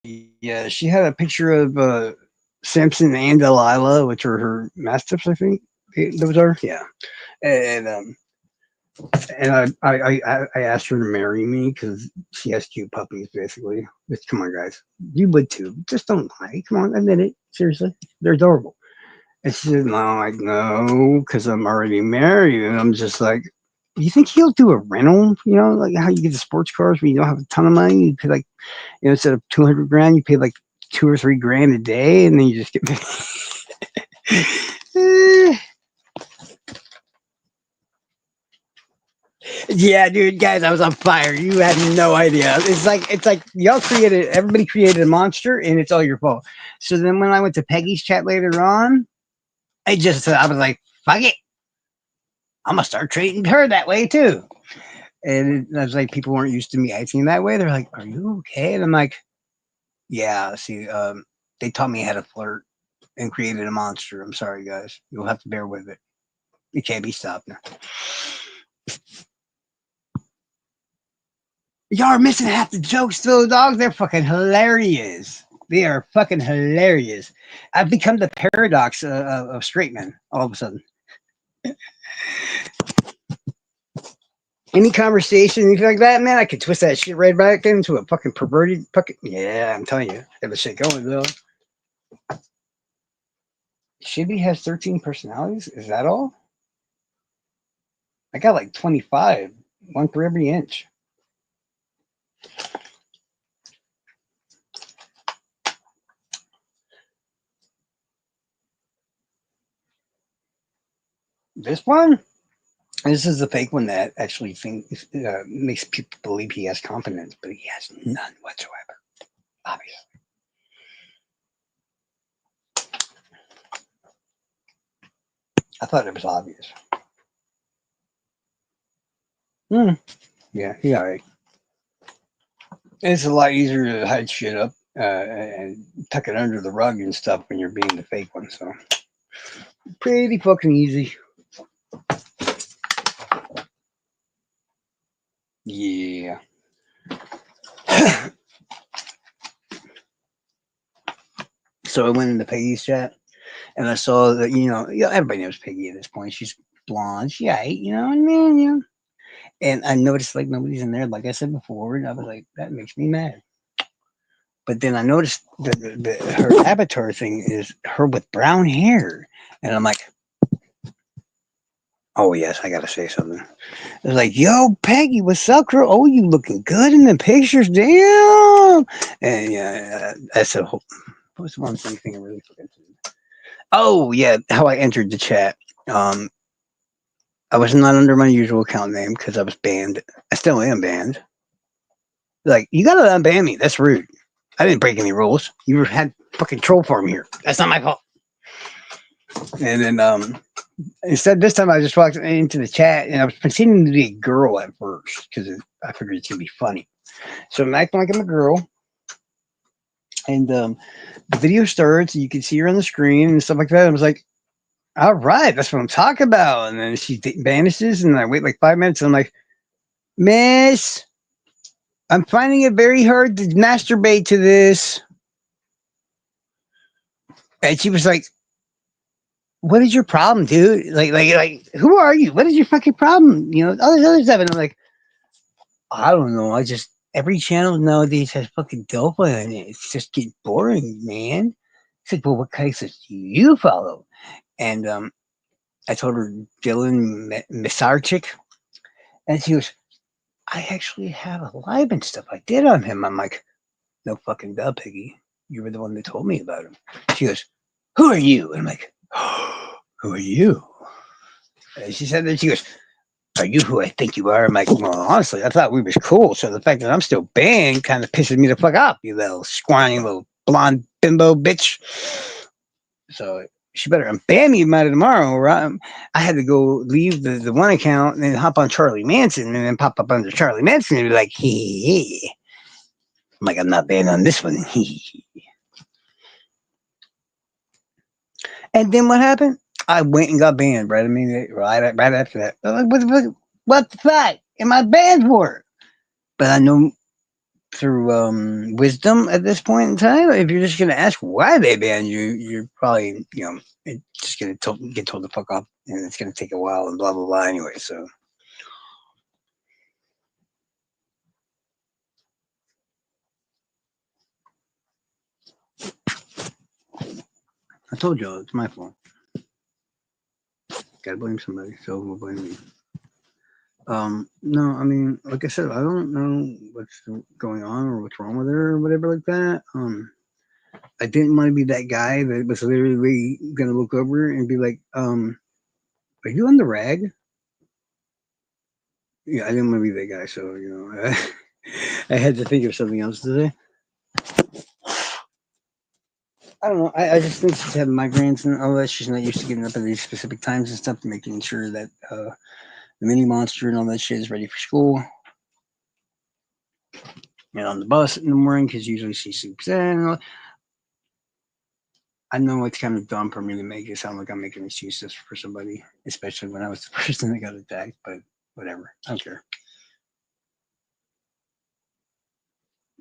Speaker 1: Yeah, she had a picture of Samson and Delilah, which are her mastiffs, I think. Those are, yeah. And I asked her to marry me because she has cute puppies, basically. Just, come on, guys, you would too. Just don't lie. Come on, admit it. Seriously, they're adorable. And she said, "No, I'm like, no, because I'm already married." And I'm just like, "You think he'll do a rental? You know, like how you get the sports cars when you don't have a ton of money? You pay like, instead of 200 grand, you pay like 2 or 3 grand a day, and then you just get." Yeah, dude, guys, I was on fire. You had no idea. It's like y'all created, everybody created a monster, and it's all your fault. So then when I went to Peggy's chat later on, I was like, fuck it, I'm gonna start treating her that way too. And I was like, people weren't used to me acting that way. They're like, "Are you okay?" And I'm like, "Yeah." See, they taught me how to flirt and created a monster. I'm sorry, guys. You'll have to bear with it. It can't be stopped now. Y'all are missing half the jokes, though, dog. They're fucking hilarious. They are fucking hilarious. I've become the paradox of straight men all of a sudden. Any conversation, anything like that, man, I could twist that shit right back into a fucking perverted fucking. Yeah, I'm telling you. Got the shit going, though. Shibby has 13 personalities? Is that all? I got like 25, one for every inch. This one? This is the fake one that actually makes people believe he has confidence, but he has none whatsoever. Obviously. I thought it was obvious. Hmm. Yeah, he all right. It's a lot easier to hide shit up and tuck it under the rug and stuff when you're being the fake one. So pretty fucking easy. Yeah. So I went into Peggy's chat and I saw that, everybody knows Peggy at this point. She's blonde. She ain't, you know what I mean? Yeah. And I noticed like nobody's in there, like I said before, and I was like, that makes me mad. But then I noticed her avatar thing is her with brown hair. And I'm like, oh, yes, I got to say something. It was like, yo, Peggy, what's up, girl? Oh, you looking good in the pictures. Damn. And yeah, that's a whole. What was the one thing I really forgot to do? Oh, yeah, how I entered the chat. Um, I was not under my usual account name because I was banned. I still am banned. Like, you got to unban me. That's rude. I didn't break any rules. You had fucking troll farm here. That's not my fault. And then instead this time I just walked into the chat and I was pretending to be a girl at first because I figured it's gonna be funny. So I'm acting like I'm a girl, and the video starts. And you can see her on the screen and stuff like that. I was like, "All right, that's what I'm talking about." And then she vanishes, and I wait like 5 minutes. And I'm like, "Miss, I'm finding it very hard to masturbate to this." And she was like, "What is your problem, dude? Like, who are you? What is your fucking problem? You know, all this other stuff." And I'm like, I don't know. I just every channel nowadays has fucking Delphi in it. It's just getting boring, man. It's like, well, what cases do you follow? And I told her Dylan Misarchik, and she goes, I actually have a live and stuff I did on him. I'm like, no fucking duh, Piggy. You were the one that told me about him. She goes, who are you? And I'm like, who are you? And she said that she goes, are you who I think you are? I'm like, well, honestly, I thought we was cool. So the fact that I'm still banned kind of pisses me the fuck off, you little scrawny little blonde bimbo bitch. So she better unban me about it tomorrow. Right? I had to go leave the one account and then hop on Charlie Manson and then pop up under Charlie Manson and be like, hey. I'm like, I'm not banned on this one. And then what happened? I went and got banned right immediately, right after that. I'm like, what the fuck am I banned for? But I know through wisdom at this point in time, if you're just gonna ask why they banned you, you're probably it's just gonna get told to fuck off, and it's gonna take a while and blah blah blah. Anyway, so I told y'all it's my fault. Gotta blame somebody, so we'll blame me. No, I mean, like I said, I don't know what's going on or what's wrong with her or whatever like that. I didn't want to be that guy that was literally gonna look over and be like, are you on the rag? Yeah, I didn't want to be that guy, so I had to think of something else to say. I don't know. I just think she's having migraines and all that. She's not used to getting up at these specific times and stuff, making sure that the mini monster and all that shit is ready for school and on the bus in the morning because usually she sleeps in. I know it's kind of dumb for me to make it sound like I'm making excuses for somebody, especially when I was the person that got attacked, but whatever. I don't care.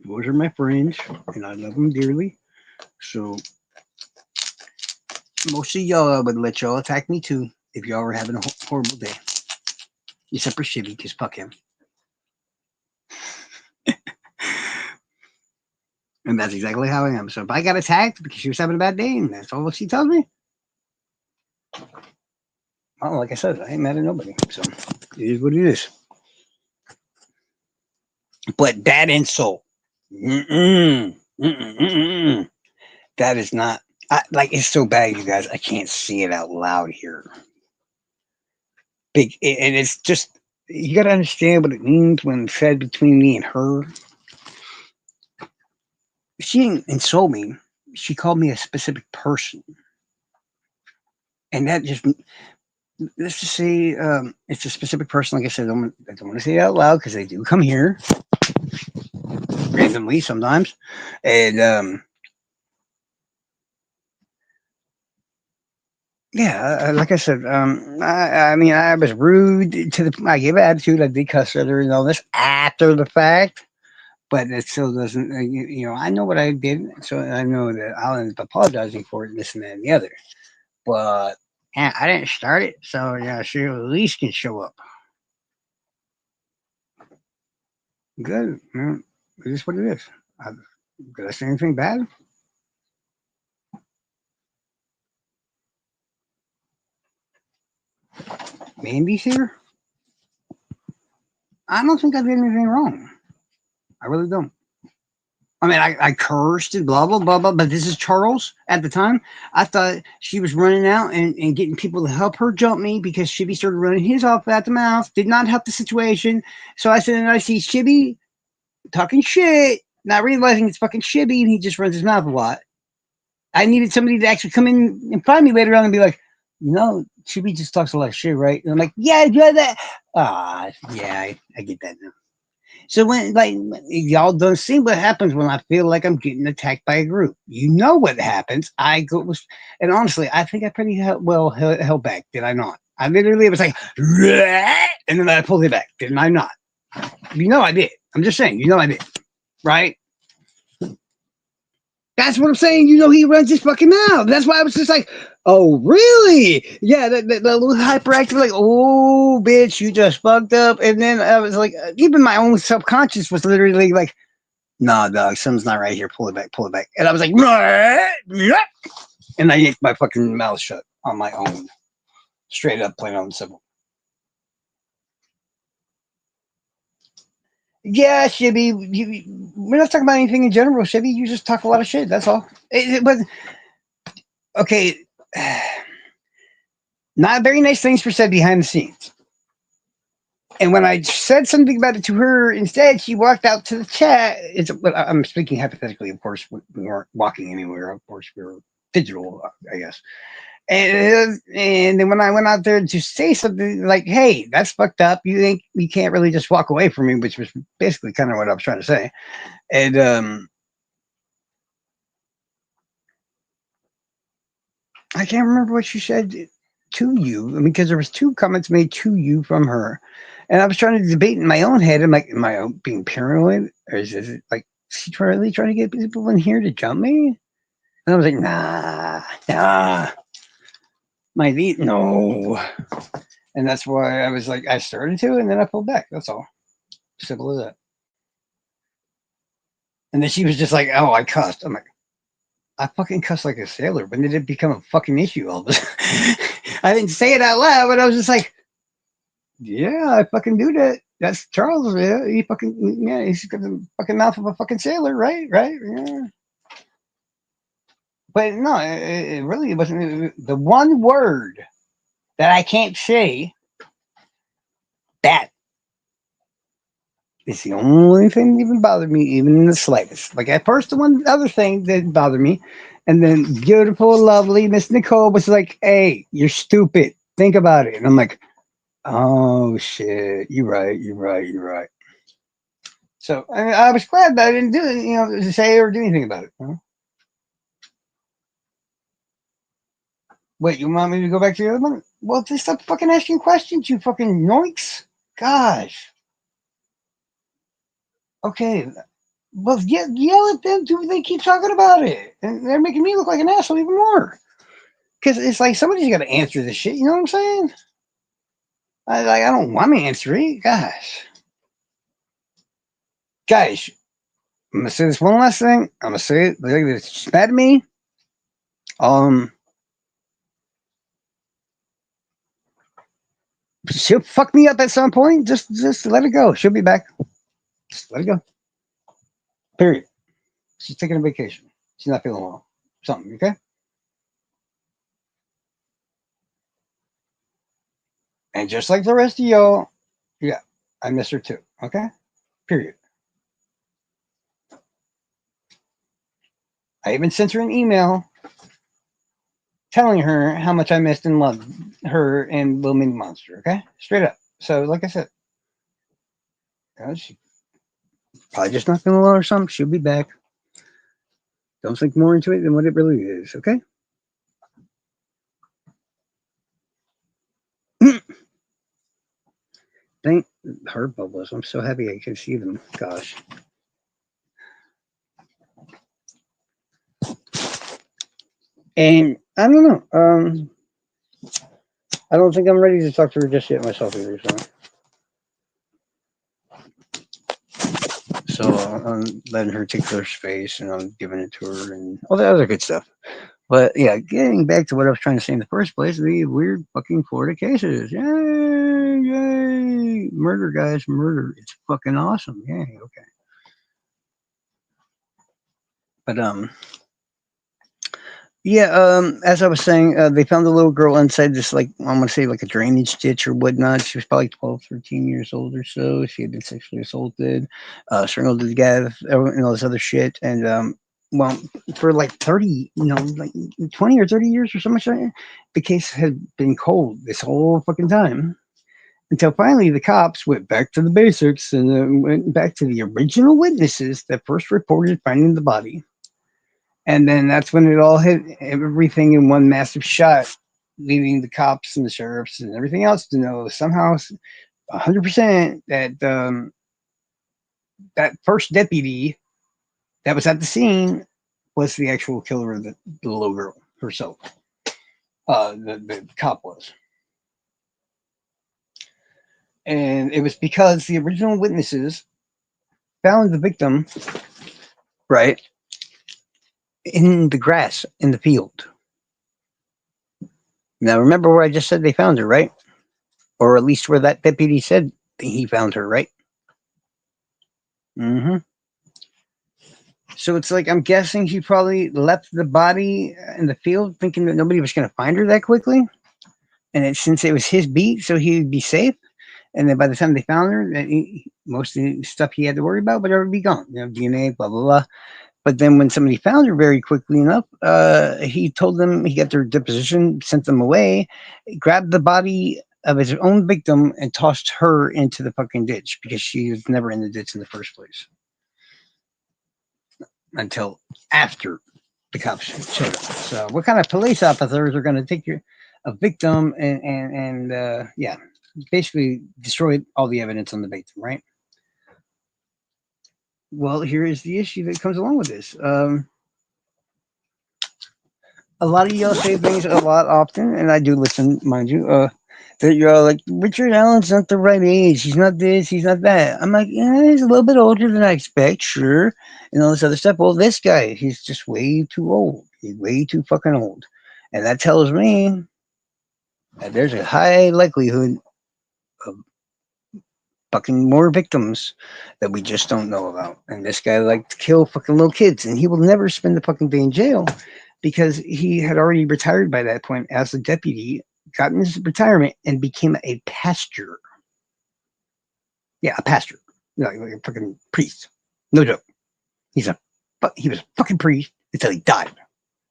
Speaker 1: Those are my friends, and I love them dearly. So most of y'all I would let y'all attack me too if y'all were having a horrible day. Except for Shivy, because fuck him. And that's exactly how I am. So if I got attacked because she was having a bad day and that's all she tells me, well, like I said, I ain't mad at nobody. So it is what it is. But that insult, that is not, it's so bad, you guys, I can't say it out loud here. And it's just, you got to understand what it means when said between me and her. She didn't insult me. She called me a specific person. And that just, let's just say it's a specific person. Like I said, I don't want to say it out loud because they do come here randomly sometimes. And yeah, like I said, I mean, I was rude to the. I gave an attitude. I did cuss at her and all this after the fact, but it still doesn't. I know what I did, so I know that I'll end up apologizing for it, and this and that and the other. But yeah, I didn't start it, so yeah, she at least can show up. Good. It is what it is. Did I say anything bad? Mandy's here. I don't think I did anything wrong. I really don't. I mean, I cursed and blah, blah, blah, blah, but this is Charles at the time. I thought she was running out and getting people to help her jump me because Shibby started running his off at the mouth. Did not help the situation. So I said, and I see Shibby talking shit, not realizing it's fucking Shibby, and he just runs his mouth a lot. I needed somebody to actually come in and find me later on and be like, Shibby just talks a lot of shit, right? And I'm like, yeah, that. Yeah, I get that now. So when y'all don't see what happens when I feel like I'm getting attacked by a group. You know what happens. I go and honestly, I think I pretty held back. Did I not? I literally was like, and then I pulled it back. Didn't I not? I did. I'm just saying. I did. Right? That's what I'm saying. He runs his fucking mouth. That's why I was just like, oh, really? Yeah, that little hyperactive, like, oh, bitch, you just fucked up. And then I was like, even my own subconscious was literally like, nah, dog, something's not right here. Pull it back, pull it back. And I was like, and I yanked my fucking mouth shut on my own, straight up, plain and simple. Yeah, Shibby, we're not talking about anything in general, Shibby. You just talk a lot of shit. That's all. But okay, not very nice things were said behind the scenes. And when I said something about it to her, instead she walked out to the chat. I'm speaking hypothetically, of course. We weren't walking anywhere. Of course, we were digital, I guess. And then when I went out there to say something like, "Hey, that's fucked up. You think you can't really just walk away from me," which was basically kind of what I was trying to say. And I can't remember what she said to you. I mean, because there was two comments made to you from her, and I was trying to debate in my own head. I'm like, am I being paranoid, or is it like is she really trying to get people in here to jump me? And I was like, nah, my lead, no. And that's why I was like, I started to, and then I pulled back. That's all. Simple as that. And then she was just like, oh, I cussed. I'm like, I fucking cussed like a sailor. When did it become a fucking issue all of a sudden? I didn't say it out loud, but I was just like, yeah, I fucking do that. That's Charles. Yeah, he's got the fucking mouth of a fucking sailor, right? Right? Yeah. But no, it really wasn't. The one word that I can't say, that is the only thing that even bothered me, even in the slightest. Like at first, the one other thing that bothered me, and then beautiful, lovely Miss Nicole was like, "Hey, you're stupid. Think about it." And I'm like, "Oh shit, you're right. You're right. You're right." So I was glad that I didn't do it, say or do anything about it. Wait, you want me to go back to the other one? Well, just stop fucking asking questions, you fucking yoinks. Gosh. Okay. Well, yell at them too. They keep talking about it, and they're making me look like an asshole even more. Because it's like somebody's got to answer this shit. You know what I'm saying? I don't want to answer it. Gosh, guys, I'm gonna say this one last thing. I'm gonna say it. Like it's mad at me. Um, she'll fuck me up at some point. Just let it go. She'll be back. Just let it go. Period. She's taking a vacation. She's not feeling well. Something. Okay. And just like the rest of y'all, yeah, I miss her too. Okay. Period. I even sent her an email telling her how much I missed and loved her and Little Mini Monster. Okay, straight up. So, like I said, she probably just not feeling well or something. She'll be back. Don't think more into it than what it really is. Okay. Thank her bubbles. I'm so happy I can see them. Gosh. And I don't know. I don't think I'm ready to talk to her just yet myself either. So I'm letting her take her space and I'm giving it to her and all the other good stuff. But yeah, getting back to what I was trying to say in the first place, the weird fucking Florida cases. Yay, yay. Murder, guys, murder. It's fucking awesome. Yay, okay. But yeah, as I was saying, they found the little girl inside this, like, I'm going to say, like a drainage ditch or whatnot. She was probably 12, 13 years old or so. She had been sexually assaulted, strangled to death, and all this other shit. And, well, for like 30, like 20 or 30 years or so much, the case had been cold this whole fucking time. Until finally the cops went back to the basics and went back to the original witnesses that first reported finding the body. And then that's when it all hit everything in one massive shot, leaving the cops and the sheriffs and everything else to know somehow 100% that that first deputy that was at the scene was the actual killer of the little girl herself. The cop was. And it was because the original witnesses found the victim, right, in the grass in the field. Now, remember where I just said they found her, right? Or at least where that deputy said he found her, right? Mm-hmm. So it's like I'm guessing he probably left the body in the field, thinking that nobody was going to find her that quickly, and since it was his beat, so he would be safe. And then by the time they found her, most of the stuff he had to worry about would already be gone. DNA, blah blah blah. But then when somebody found her very quickly enough, he told them he got their deposition, sent them away, grabbed the body of his own victim, and tossed her into the fucking ditch because she was never in the ditch in the first place until after the cops showed up. So, what kind of police officers are going to take a victim and yeah, basically destroy all the evidence on the victim, right? Well, here is the issue that comes along with this. A lot of y'all say things a lot often, and I do listen, mind you. That you're all like, Richard Allen's not the right age. He's not this. He's not that. I'm like, yeah, he's a little bit older than I expect, sure, and all this other stuff. Well, this guy, he's just way too old. He's way too fucking old, and that tells me that there's a high likelihood of fucking more victims that we just don't know about. And this guy liked to kill fucking little kids, and he will never spend the fucking day in jail because he had already retired by that point as a deputy, gotten his retirement, and became a pastor. Yeah, a pastor. Like a fucking priest. No joke. He was a fucking priest until he died.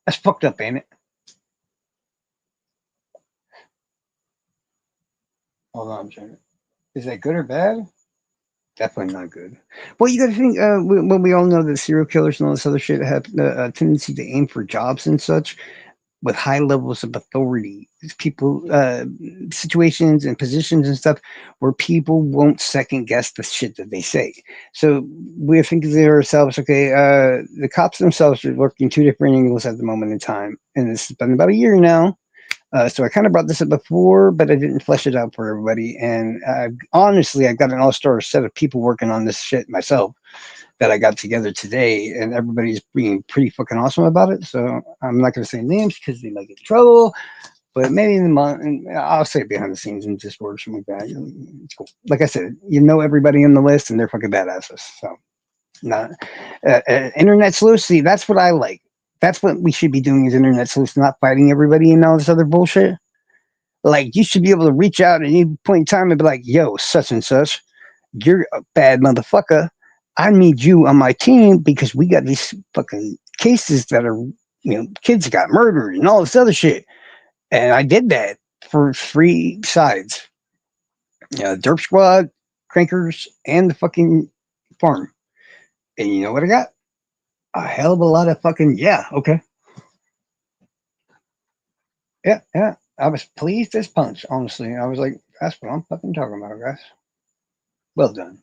Speaker 1: That's fucked up, ain't it? Hold on, I'm trying. Is that good or bad? Definitely not good. Well, you got to think. We all know that serial killers and all this other shit have a tendency to aim for jobs and such with high levels of authority. People, situations, and positions and stuff where people won't second guess the shit that they say. So we're thinking to ourselves, okay, the cops themselves are working two different angles at the moment in time, and it's been about a year now. So I kind of brought this up before, but I didn't flesh it out for everybody. And honestly, I've got an all-star set of people working on this shit myself that I got together today, and everybody's being pretty fucking awesome about it. So I'm not going to say names because they might get in trouble, but maybe in the month, I'll say it behind the scenes and just work something like that. It's cool. Like I said, you know everybody in the list, and they're fucking badasses. So, not internet sleuths. See, that's what I like. That's what we should be doing as internet sleuths, not fighting everybody and all this other bullshit. Like, you should be able to reach out at any point in time and be like, yo, such and such, you're a bad motherfucker. I need you on my team because we got these fucking cases that are, kids got murdered and all this other shit. And I did that for 3 sides. Derp Squad, Crankers, and the fucking farm. And you know what I got? A hell of a lot of fucking, yeah, okay. Yeah. I was pleased as punch, honestly. I was like, that's what I'm fucking talking about, guys. Well done.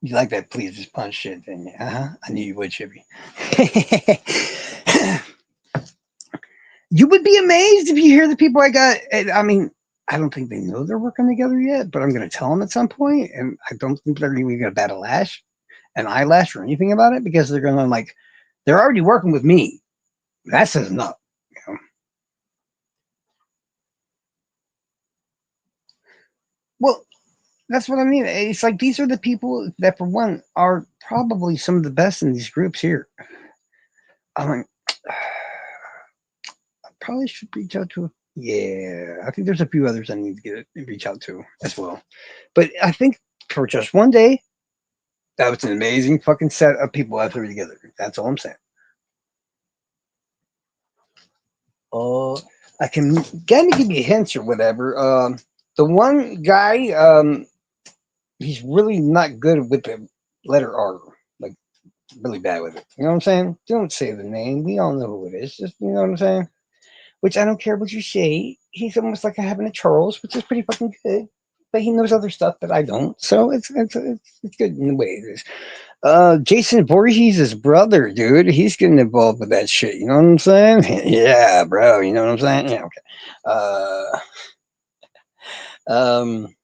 Speaker 1: You like that pleased as punch shit, didn't you? I knew you would, Chippy. You would be amazed if you hear the people I got. I mean, I don't think they know they're working together yet, but I'm going to tell them at some point, and I don't think they're even going to bat an eyelash or anything about it because they're going to they're already working with me. That says enough. Well, that's what I mean. It's like these are the people that, for one, are probably some of the best in these groups here. I'm like, I probably should reach out to. Yeah, I think there's a few others I need to reach out to as well. But I think for just one day, that was an amazing fucking set of people I threw together. That's all I'm saying. Oh, I can kind of give you hints or whatever. The one guy, he's really not good with the letter R. Like, really bad with it. You know what I'm saying? Don't say the name. We all know who it is. Just, you know what I'm saying? Which I don't care what you say. He's almost like having a Charles, which is pretty fucking good. But he knows other stuff that I don't. So it's good in the way it is. Jason Voorhees' brother, dude. He's getting involved with that shit. You know what I'm saying? Yeah, bro. You know what I'm saying? Yeah, okay. Um,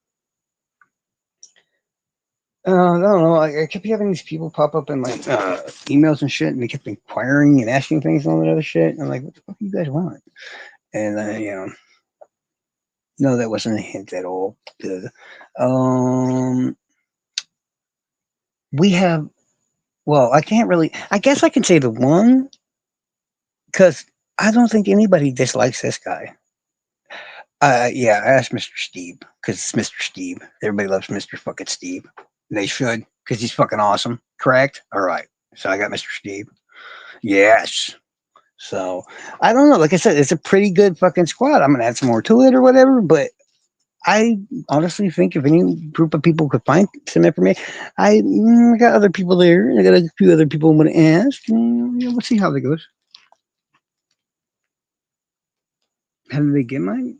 Speaker 1: I don't know. I kept having these people pop up in my emails and shit, and they kept inquiring and asking things and all that other shit. And I'm like, what the fuck do you guys want? And no, that wasn't a hint at all. Um, we have. Well, I can't really. I guess I can say the one because I don't think anybody dislikes this guy. Yeah, I asked Mr. Steve because it's Mr. Steve. Everybody loves Mr. fucking Steve. They should because he's fucking awesome. Correct? All right. So I got Mr. Steve. Yes. So I don't know. Like I said, it's a pretty good fucking squad. I'm gonna add some more to it or whatever. But I honestly think if any group of people could find some information, I got other people there. I got a few other people I'm gonna ask. And, we'll see how that goes. How did they get my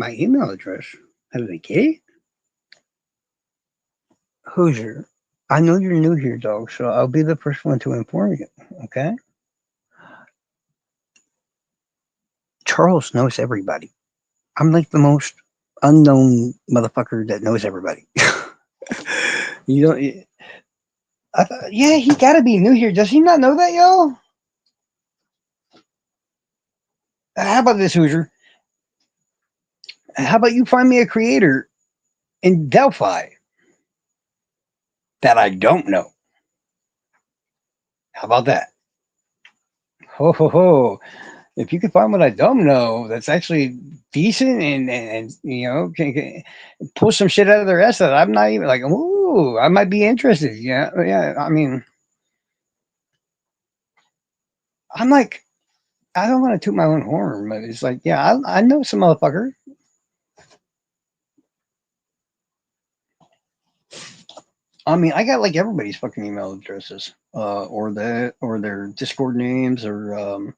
Speaker 1: email address? How did they get it? Hoosier. I know you're new here, dog, so I'll be the first one to inform you. Okay? Charles knows everybody. I'm like the most unknown motherfucker that knows everybody. you don't. Yeah, he gotta be new here. Does he not know that, y'all? How about this, Hoosier? How about you find me a creator in Delphi that I don't know? How about that? Ho ho ho! If you can find what I don't know, that's actually decent and can pull some shit out of their ass that I'm not even like. Ooh, I might be interested. Yeah, yeah. I mean, I'm like, I don't want to toot my own horn, but it's like, yeah, I know some motherfucker. I mean, I got like everybody's fucking email addresses, or their Discord names, or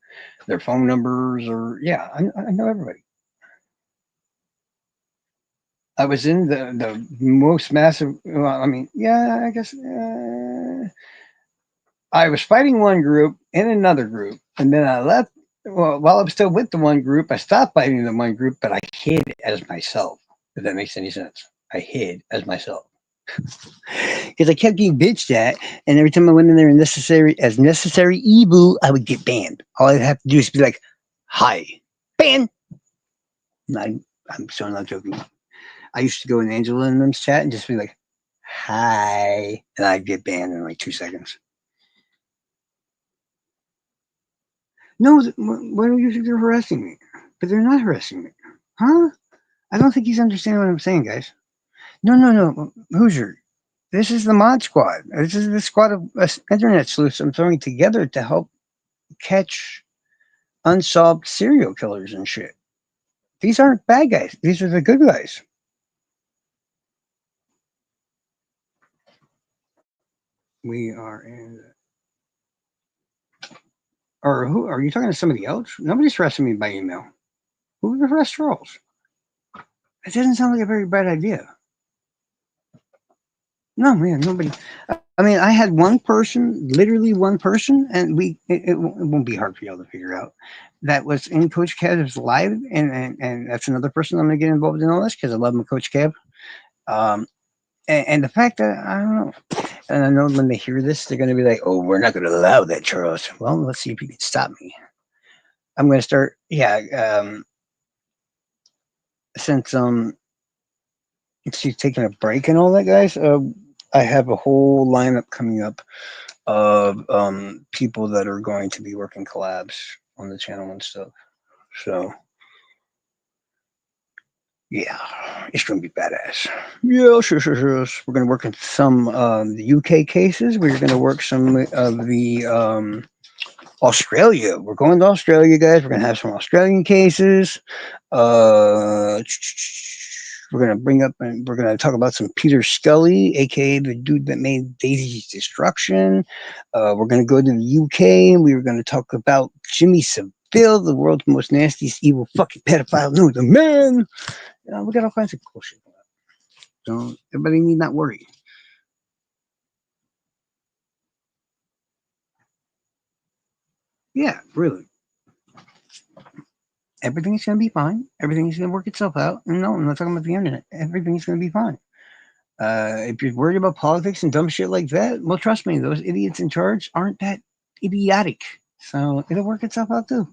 Speaker 1: their phone numbers, or yeah, I know everybody. I was in the most massive. Well, I mean, yeah, I guess I was fighting one group in another group, and then I left. Well, while I was still with the one group, I stopped fighting the one group, but I hid as myself. If that makes any sense, I hid as myself because I kept getting bitched at, and every time I went in there as necessary evil, I would get banned. All I'd have to do is be like, "Hi, ban." I'm so not joking. I used to go in Angela and them's chat and just be like, "Hi," and I'd get banned in like 2 seconds. No, why do you think they're harassing me? But they're not harassing me, huh? I don't think he's understanding what I'm saying, guys. No, no, no, Hoosier. This is the mod squad. This is the squad of internet sleuths I'm throwing together to help catch unsolved serial killers and shit. These aren't bad guys. These are the good guys. We are in. Or who are you talking to? Somebody else? Nobody's harassing me by email. Who would harass trolls? It doesn't sound like a very bad idea. No, man, nobody. I mean, I had one person, literally one person, and it won't be hard for y'all to figure out. That was in Coach Cav's live, and that's another person I'm gonna get involved in all this because I love my Coach Cav. Um, and the fact that I don't know, and I know when they hear this, they're gonna be like, "Oh, we're not gonna allow that, Charles." Well, let's see if you can stop me. I'm gonna start. Yeah. Since she's taking a break and all that, guys. I have a whole lineup coming up of people that are going to be working collabs on the channel and stuff. So yeah, it's gonna be badass. Yeah, sure, sure, sure. We're gonna work in some the UK cases. We're gonna work some of the Australia. We're going to Australia, guys. We're gonna have some Australian cases. Uh, we're gonna bring up and we're gonna talk about some Peter Scully, aka the dude that made Daisy's Destruction. We're gonna go to the UK and we were gonna talk about Jimmy Seville, the world's most nastiest evil fucking pedophile known to man. We got all kinds of cool shit. So everybody need not worry. Really, everything's gonna be fine. Everything's gonna work itself out. And no, I'm not talking about the internet. Everything's gonna be fine. If you're worried about politics and dumb shit like that, well, trust me, those idiots in charge aren't that idiotic. So it'll work itself out too.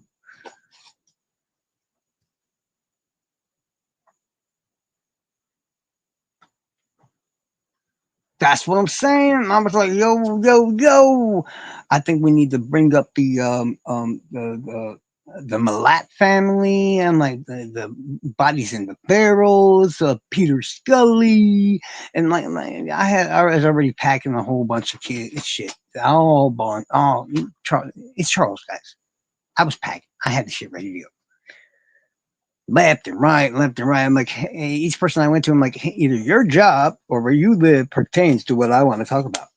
Speaker 1: That's what I'm saying. I was like, yo, yo, yo. I think we need to bring up the Malat family and like the bodies in the barrels, Peter Scully, and like I was already packing a whole bunch of kids shit. All born, all it's Charles, guys. I was packing. I had the shit ready to go. Left and right, left and right. I'm like, hey, each person I went to, I'm like, hey, either your job or where you live pertains to what I want to talk about.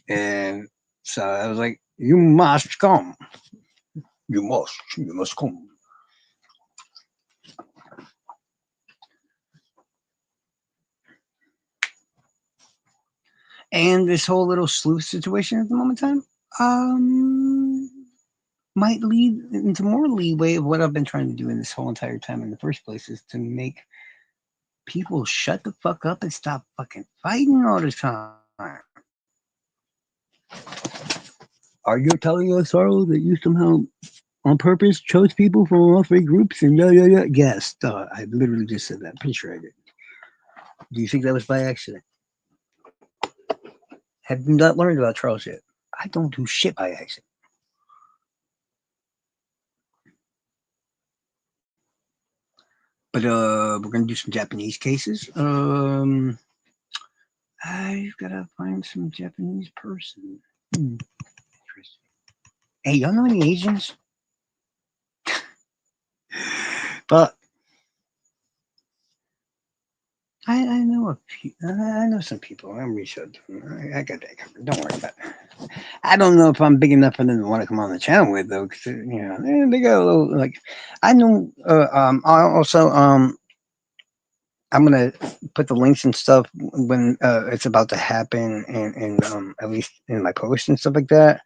Speaker 1: And so I was like, you must come. You must come. And this whole little sleuth situation at the moment in time, um, might lead into more leeway of what I've been trying to do in this whole entire time in the first place is to make people shut the fuck up and stop fucking fighting all the time. Are you telling us, Sarlo, that you somehow on purpose chose people from all three groups and yeah, yeah, yeah? Yes, I literally just said that. Pretty sure I did. Do you think that was by accident? Have you not learned about Charles yet? I don't do shit by accident. But we're gonna do some Japanese cases. I've gotta find some Japanese person. Interesting. Hey, y'all know any Asians? But I know a few. I know some people. I'm researching. I got that covered. Don't worry about it. I don't know if I'm big enough for them to want to come on the channel with though, because they got a little like. I know. I also I'm gonna put the links and stuff when it's about to happen, and at least in my posts and stuff like that.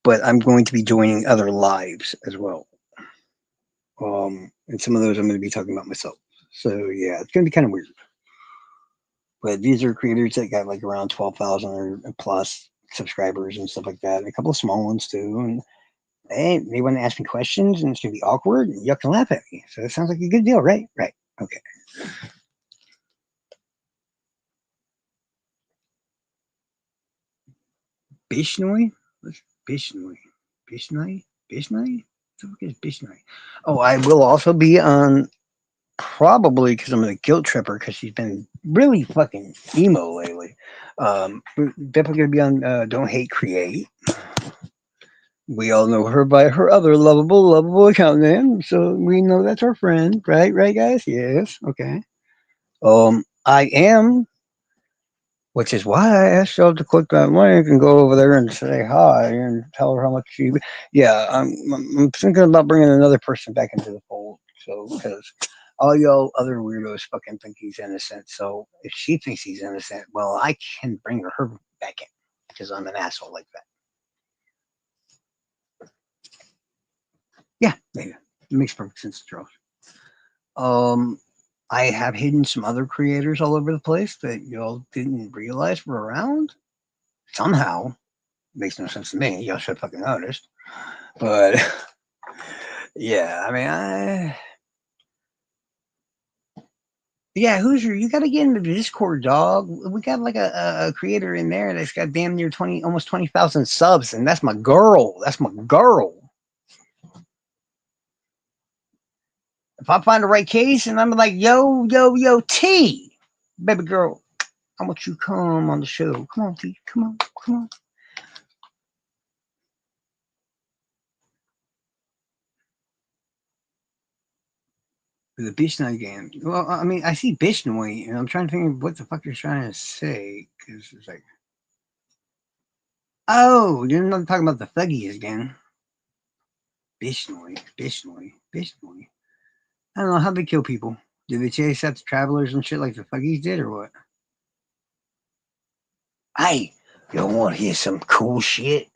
Speaker 1: But I'm going to be joining other lives as well. And some of those I'm going to be talking about myself. So yeah, it's going to be kind of weird. But these are creators that got like around 12,000 or plus subscribers and stuff like that, and a couple of small ones too. And they want to ask me questions, and it's going to be awkward, and you can laugh at me. So it sounds like a good deal, right? Right. Okay. Bishnoi? What's Bishnoi? Bishnoi? Bishnoi? What the fuck is Bishnoi? Oh, I will also be on probably because I'm a guilt tripper because she's been really fucking emo lately. We're definitely gonna be on Don't Hate Create. We all know her by her other lovable account name, so we know that's our friend, right? Right, guys? Yes. Okay. I am, which is why I asked y'all to click that link and go over there and say hi and tell her how much she. Yeah, I'm thinking about bringing another person back into the fold. So because all y'all other weirdos fucking think he's innocent. So if she thinks he's innocent, well, I can bring her back in because I'm an asshole like that. Yeah, yeah, it makes perfect sense, Charles. Um, I have hidden some other creators all over the place that y'all didn't realize were around somehow. Makes no sense to me. Y'all should have fucking noticed. But yeah, I mean, yeah, Hoosier, you got to get into the Discord, dog. We got like a creator in there that's got damn near 20, almost 20,000 subs, and that's my girl. That's my girl. If I find the right case and I'm like, yo, yo, yo, T, baby girl, I want you to come on the show. Come on, T, come on, come on. The Bishnoi game. Well, I mean, I see Bishnoi, and I'm trying to think of what the fuck you're trying to say, because it's like, oh, you're not talking about the Thuggies again. Bishnoi, Bishnoi, Bishnoi. I don't know how they kill people. Did they chase after travelers and shit like the Thuggies did, or what? Hey, you want to hear some cool shit?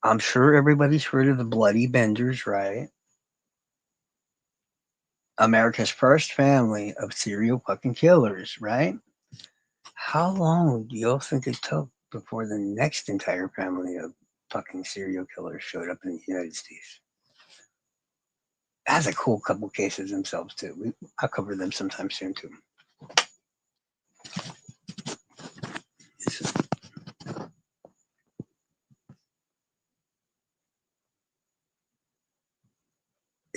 Speaker 1: I'm sure everybody's heard of the Bloody Benders, right? America's first family of serial fucking killers, right? How long do y'all think it took before the next entire family of fucking serial killers showed up in the United States? That's a cool couple cases themselves too. I'll cover them sometime soon too.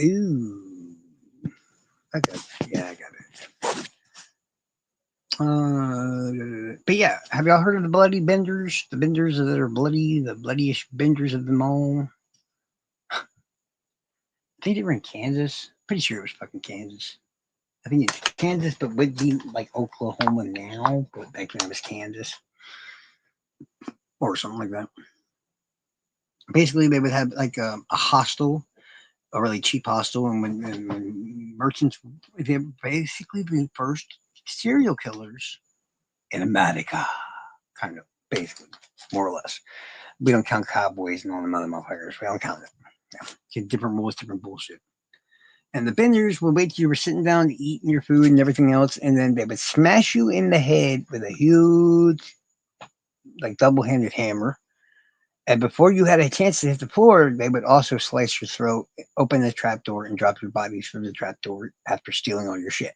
Speaker 1: Ooh, I got it. Yeah, I got it. But yeah, have y'all heard of the Bloody Benders? The Benders that are bloody, the bloodiest Benders of them all. I think they were in Kansas. Pretty sure it was fucking Kansas. I think it's Kansas, but would be like Oklahoma now, but back then it was Kansas or something like that. Basically, they would have like a hostel, a really cheap hostel, and when merchants, they're basically the first serial killers in America, kind of, basically, more or less. We don't count cowboys and all them other motherfuckers. We don't count it. Yeah. Different rules, different bullshit. And the benders would wait till you were sitting down to eat your food and everything else, and then they would smash you in the head with a huge, like double-handed hammer. And before you had a chance to hit the floor, they would also slice your throat, open the trapdoor, and drop your body through the trapdoor after stealing all your shit.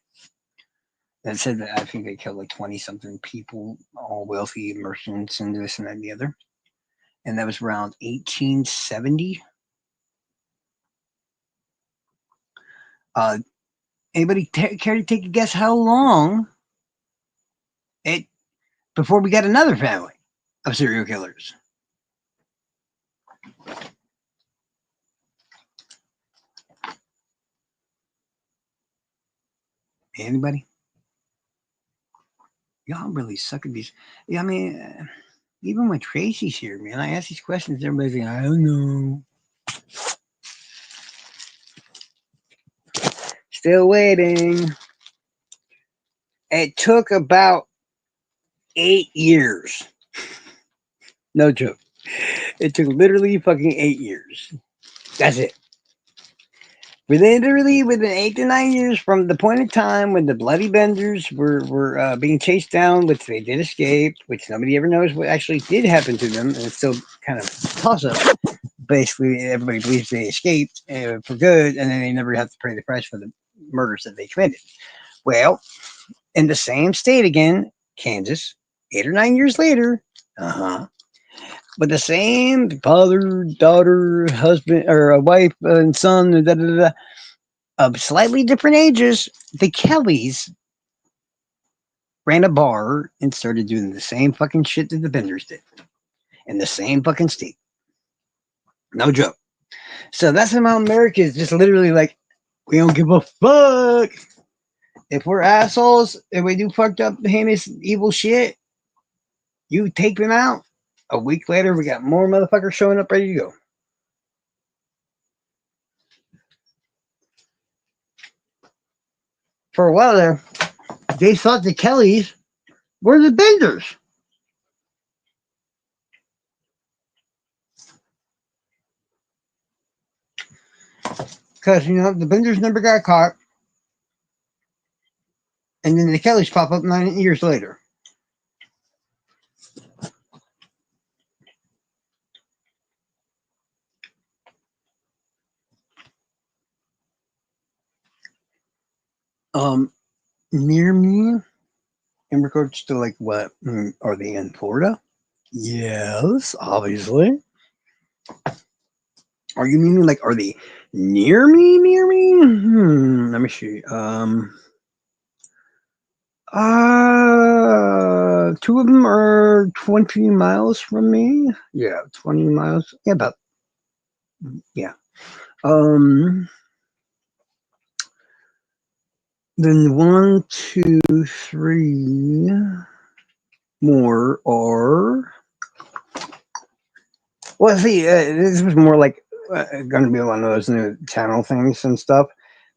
Speaker 1: That said that I think they killed like 20 something people, all wealthy merchants and this and that and the other. And that was around 1870. Uh, anybody care to take a guess how long it before we got another family of serial killers? Anybody? Y'all really suck at these. Yeah, I mean, even when Tracy's here, man, I ask these questions, everybody's like, I don't know. Still waiting. It took about 8 years. No joke. It took literally fucking 8 years. That's it. Literally within 8 to 9 years from the point of time when the Bloody Benders were being chased down, which they did escape, which nobody ever knows what actually did happen to them, and it's still kind of toss up. Basically, everybody believes they escaped for good, and then they never have to pay the price for the murders that they committed. Well, in the same state again, Kansas, 8 or 9 years later, with the same father, daughter, husband, or a wife and son, da, da, da, da, of slightly different ages, the Kellys ran a bar and started doing the same fucking shit that the Benders did in the same fucking state. No joke. So that's how America is just literally like, we don't give a fuck. If we're assholes and we do fucked up, heinous, evil shit, you take them out. A week later, we got more motherfuckers showing up ready to go. For a while there, they thought the Kellys were the Benders. Because, the Benders never got caught. And then the Kellys pop up 9 years later. Near me, in regards to like what, are they in Florida? Yes, obviously. Are you meaning like, are they near me? Near me? Let me see. Two of them are 20 miles from me. Yeah, 20 miles. Yeah, about. Yeah. Then 1, 2, 3 more are. Well, see, this was more like going to be one of those new channel things and stuff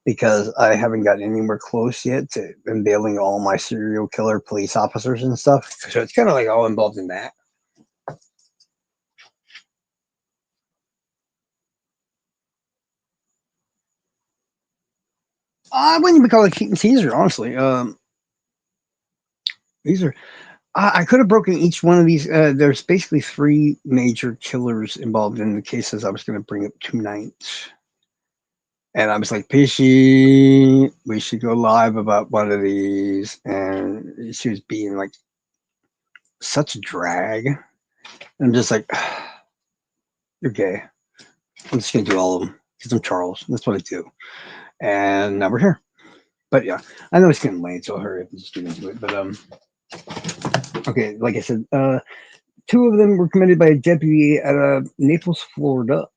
Speaker 1: because I haven't gotten anywhere close yet to unveiling all my serial killer police officers and stuff. So it's kind of like all involved in that. I wouldn't even call it Keaton Caesar, honestly. These are I could have broken each one of these. There's basically three major killers involved in the cases I was going to bring up tonight. And I was like, Pishy, we should go live about one of these. And she was being like such a drag. And I'm just like, you're gay. I'm just going to do all of them because I'm Charles. That's what I do. And now we're here. But yeah, I know it's getting late, so I'll hurry up and just get into it. But okay, like I said, two of them were committed by a deputy at Naples, Florida.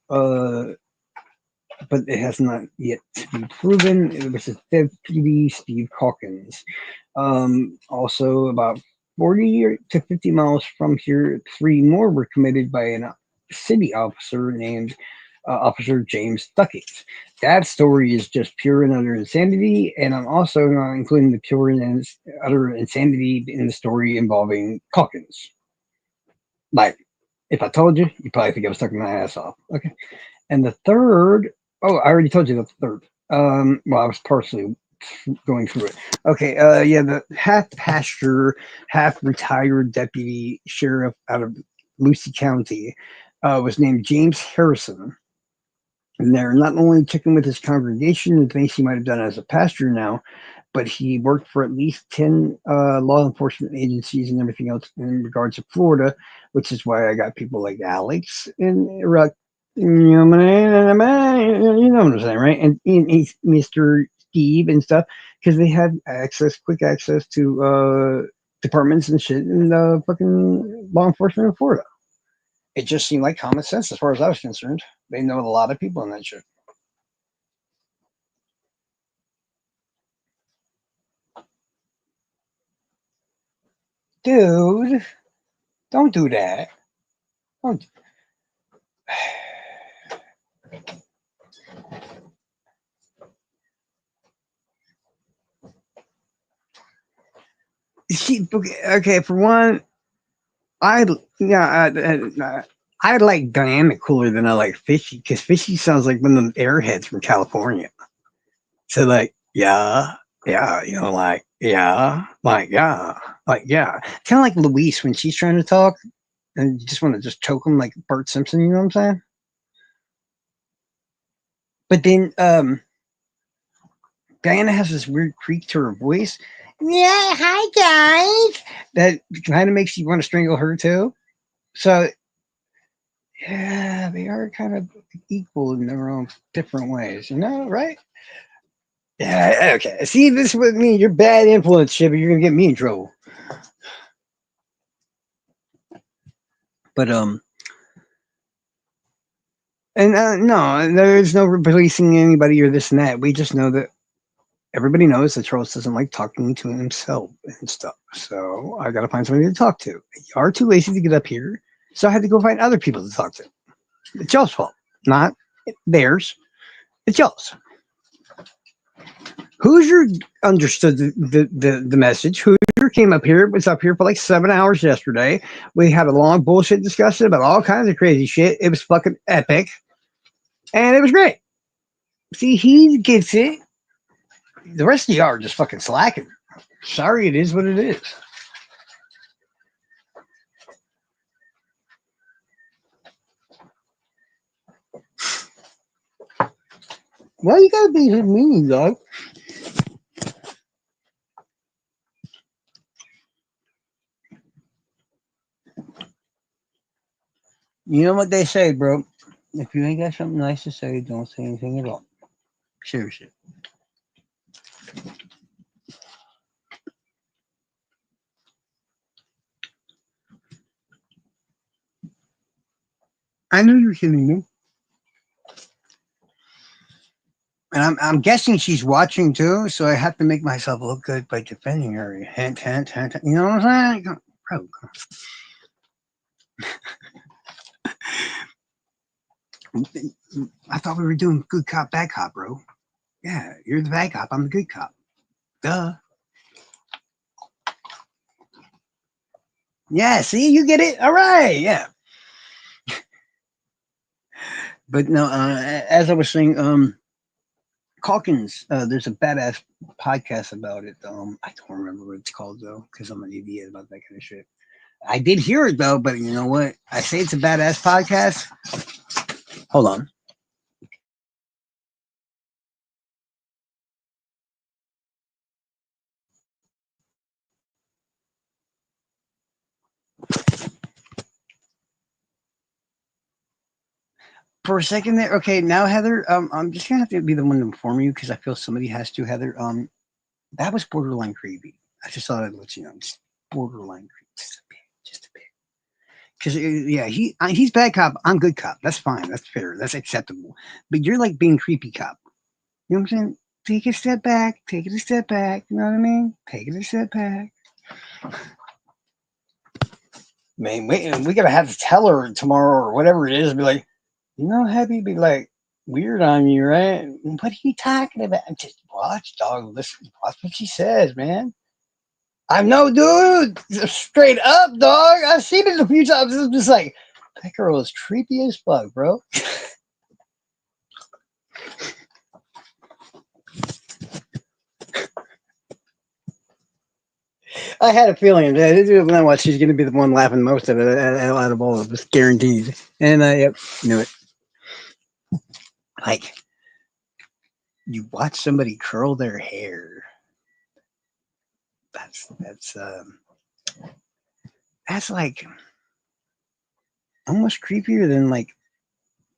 Speaker 1: But it has not yet to be proven. It was a deputy, Steve Calkins. Also, about 40 to 50 miles from here, three more were committed by a city officer named Officer James Duckett. That story is just pure and utter insanity, and I'm also not including the pure and utter insanity in the story involving Calkins. Like, if I told you, you probably think I was talking my ass off. Okay. And the third, oh, I already told you the third. Well, I was partially going through it. Okay, yeah, the half pasture, half retired deputy sheriff out of Lucy County was named James Harrison. And they're not only checking with his congregation and things he might have done as a pastor now, but he worked for at least 10 law enforcement agencies and everything else in regards to Florida, which is why I got people like Alex and you know, you know what I'm saying, right? And Mr. Steve and stuff, because they had quick access to departments and shit in the fucking law enforcement in Florida. It just seemed like common sense as far as I was concerned. They know a lot of people in that shit. Dude, don't do that. Don't. Okay, for one, I yeah, I like Diana cooler than I like Fishy because Fishy sounds like one of them airheads from California. So like, yeah, you know, like yeah, kind of like Louise when she's trying to talk and you just want to just choke him like Bart Simpson. You know what I'm saying? But then Diana has this weird creak to her voice. Yeah, hi guys. That kind of makes you want to strangle her too. So yeah, they are kind of equal in their own different ways, you know, right? Yeah, okay. See, this with me, you're bad influence, shit, but you're gonna get me in trouble. But and no, there's no replacing anybody or this and that. We just know that everybody knows that Charles doesn't like talking to himself and stuff. So I got to find somebody to talk to. You are too lazy to get up here, so I had to go find other people to talk to. It's y'all's fault, not theirs. It's y'all's. Hoosier understood the message. Hoosier came up here, was up here for like 7 hours yesterday. We had a long bullshit discussion about all kinds of crazy shit. It was fucking epic. And it was great. See, he gets it. The rest of y'all are just fucking slacking. Sorry, it is what it is. Why you gotta be so mean, dog? You know what they say, bro? If you ain't got something nice to say, don't say anything at all. Seriously. I know you're kidding me. And I'm guessing she's watching too, so I have to make myself look good by defending her. Hint, hint, hint. You know what I'm saying? Bro, I thought we were doing good cop, bad cop, bro. Yeah, you're the bad cop. I'm the good cop. Duh. Yeah, see, you get it. All right, yeah. But no, as I was saying, Calkins, there's a badass podcast about it. I don't remember what it's called though, because I'm an idiot about that kind of shit. I did hear it though, but you know what? I say it's a badass podcast. Hold on. For a second there, okay. Now, Heather, I'm just gonna have to be the one to inform you because I feel somebody has to. Heather, that was borderline creepy. I just thought I'd let you know, just borderline creepy, just a bit. Because yeah, he's bad cop. I'm good cop. That's fine. That's fair. That's acceptable. But you're like being creepy cop. You know what I'm saying? Take a step back. Take it a step back. You know what I mean? Take it a step back. Man, we gotta have to tell her tomorrow or whatever it is. Be like, you know, Happy be like weird on you, right? What are you talking about? Just watch, dog. Listen, watch what she says, man. I know, dude. Straight up, dog. I've seen it a few times. It's just like that girl is creepy as fuck, bro. I had a feeling that what she's going to be the one laughing most of it out of all of us, guaranteed. And I yep, knew it. Like you watch somebody curl their hair. That's like almost creepier than like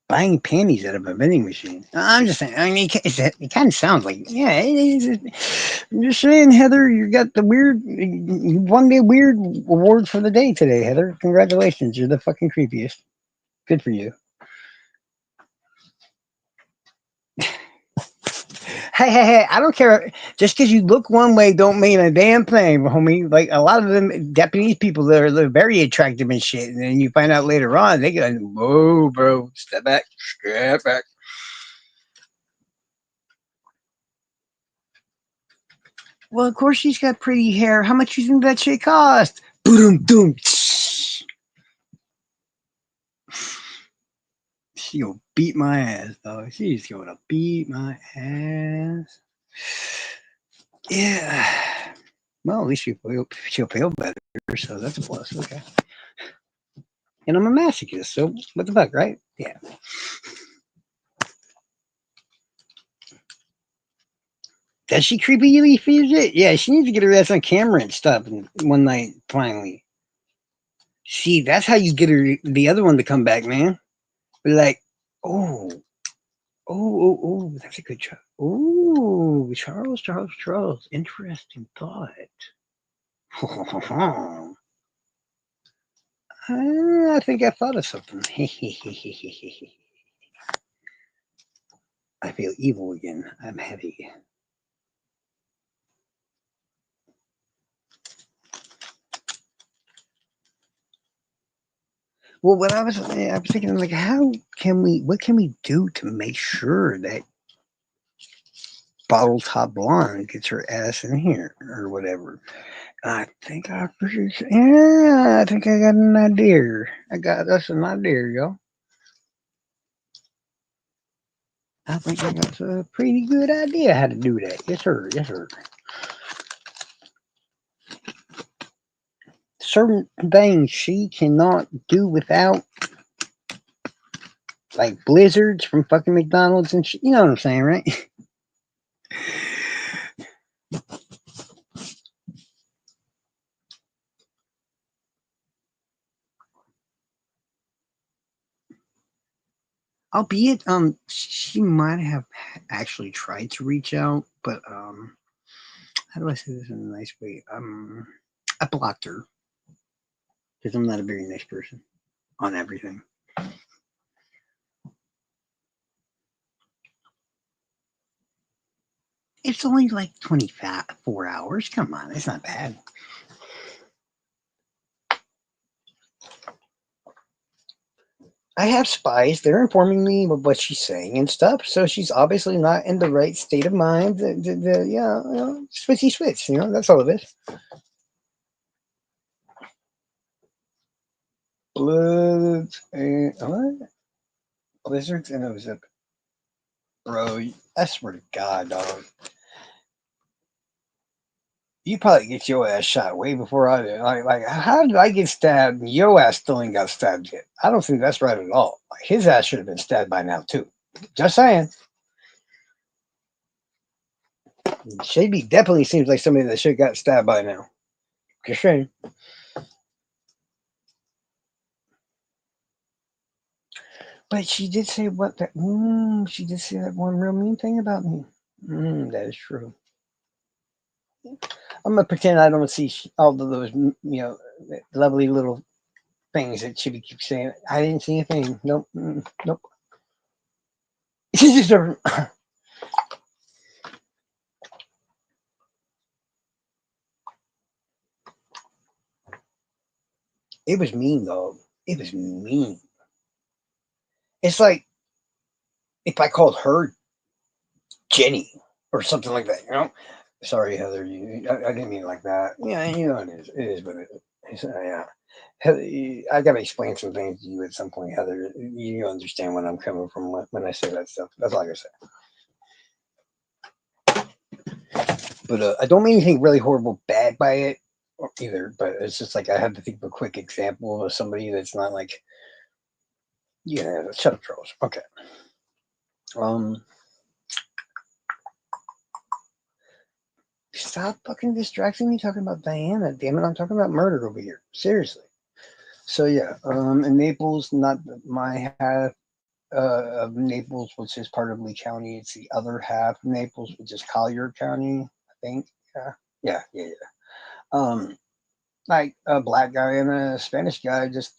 Speaker 1: buying panties out of a vending machine. I'm just saying. I mean, it kind of sounds like yeah. I'm just saying, Heather, you got the weird. You won the weird award for the day today, Heather. Congratulations, you're the fucking creepiest. Good for you. Hey! I don't care. Just because you look one way, don't mean a damn thing, homie. Like a lot of them Japanese people, they're very attractive and shit, and then you find out later on they go, "Whoa, bro, step back." Well, of course she's got pretty hair. How much you think that shit cost? Boom, boom. She gonna beat my ass, though. She's gonna beat my ass. Yeah. Well, at least she'll feel better, so that's a plus. Okay. And I'm a masochist, so what the fuck, right? Yeah. Does she creepy you feels it? Yeah, she needs to get her ass on camera and stuff. And one night, finally. See, that's how you get her, the other one to come back, man. Be like, oh, that's a good job. Oh, Charles. Interesting thought. I think I thought of something. I feel evil again. I'm heavy. Well, I was thinking, like, what can we do to make sure that bottle top blonde gets her ass in here or whatever? I think I got an idea. I got us an idea, yo. I think I got a pretty good idea how to do that. Yes, sir. Yes, sir. Certain things she cannot do without, like blizzards from fucking McDonald's and shit. You know what I'm saying, right? Albeit, she might have actually tried to reach out, but how do I say this in a nice way? I blocked her because I'm not a very nice person on everything. It's only like 24 hours. Come on, it's not bad. I have spies. They're informing me of what she's saying and stuff. So she's obviously not in the right state of mind. Yeah, switchy switch. That's all it is. Bloods and what? Blizzards and ozip. Bro, I swear to God, dog. You probably get your ass shot way before I did. Like, how did I get stabbed and your ass still ain't got stabbed yet? I don't think that's right at all. Like, his ass should have been stabbed by now, too. Just saying. Shady definitely seems like somebody that should have got stabbed by now. Just saying. But she did say what that. She did say that one real mean thing about me. That is true. I'm gonna pretend I don't see all of those, lovely little things that she keeps saying. I didn't see a thing. Nope. Nope. She just It was mean, though. It was mean. It's like if I called her Jenny or something like that. Sorry, Heather. I didn't mean it like that. Yeah, it is. It is, but yeah. I gotta explain some things to you at some point, Heather. You understand when I'm coming from when I say that stuff. That's all I gotta say. But I don't mean anything really horrible bad by it either. But it's just like I have to think of a quick example of somebody that's not like, shut up, Charles. Okay. Um, Stop fucking distracting me talking about Diana. Damn it, I'm talking about murder over here. Seriously. So yeah, in Naples, not my half of Naples, which is part of Lee County. It's the other half of Naples, which is Collier County, I think. Yeah. Like a black guy and a Spanish guy just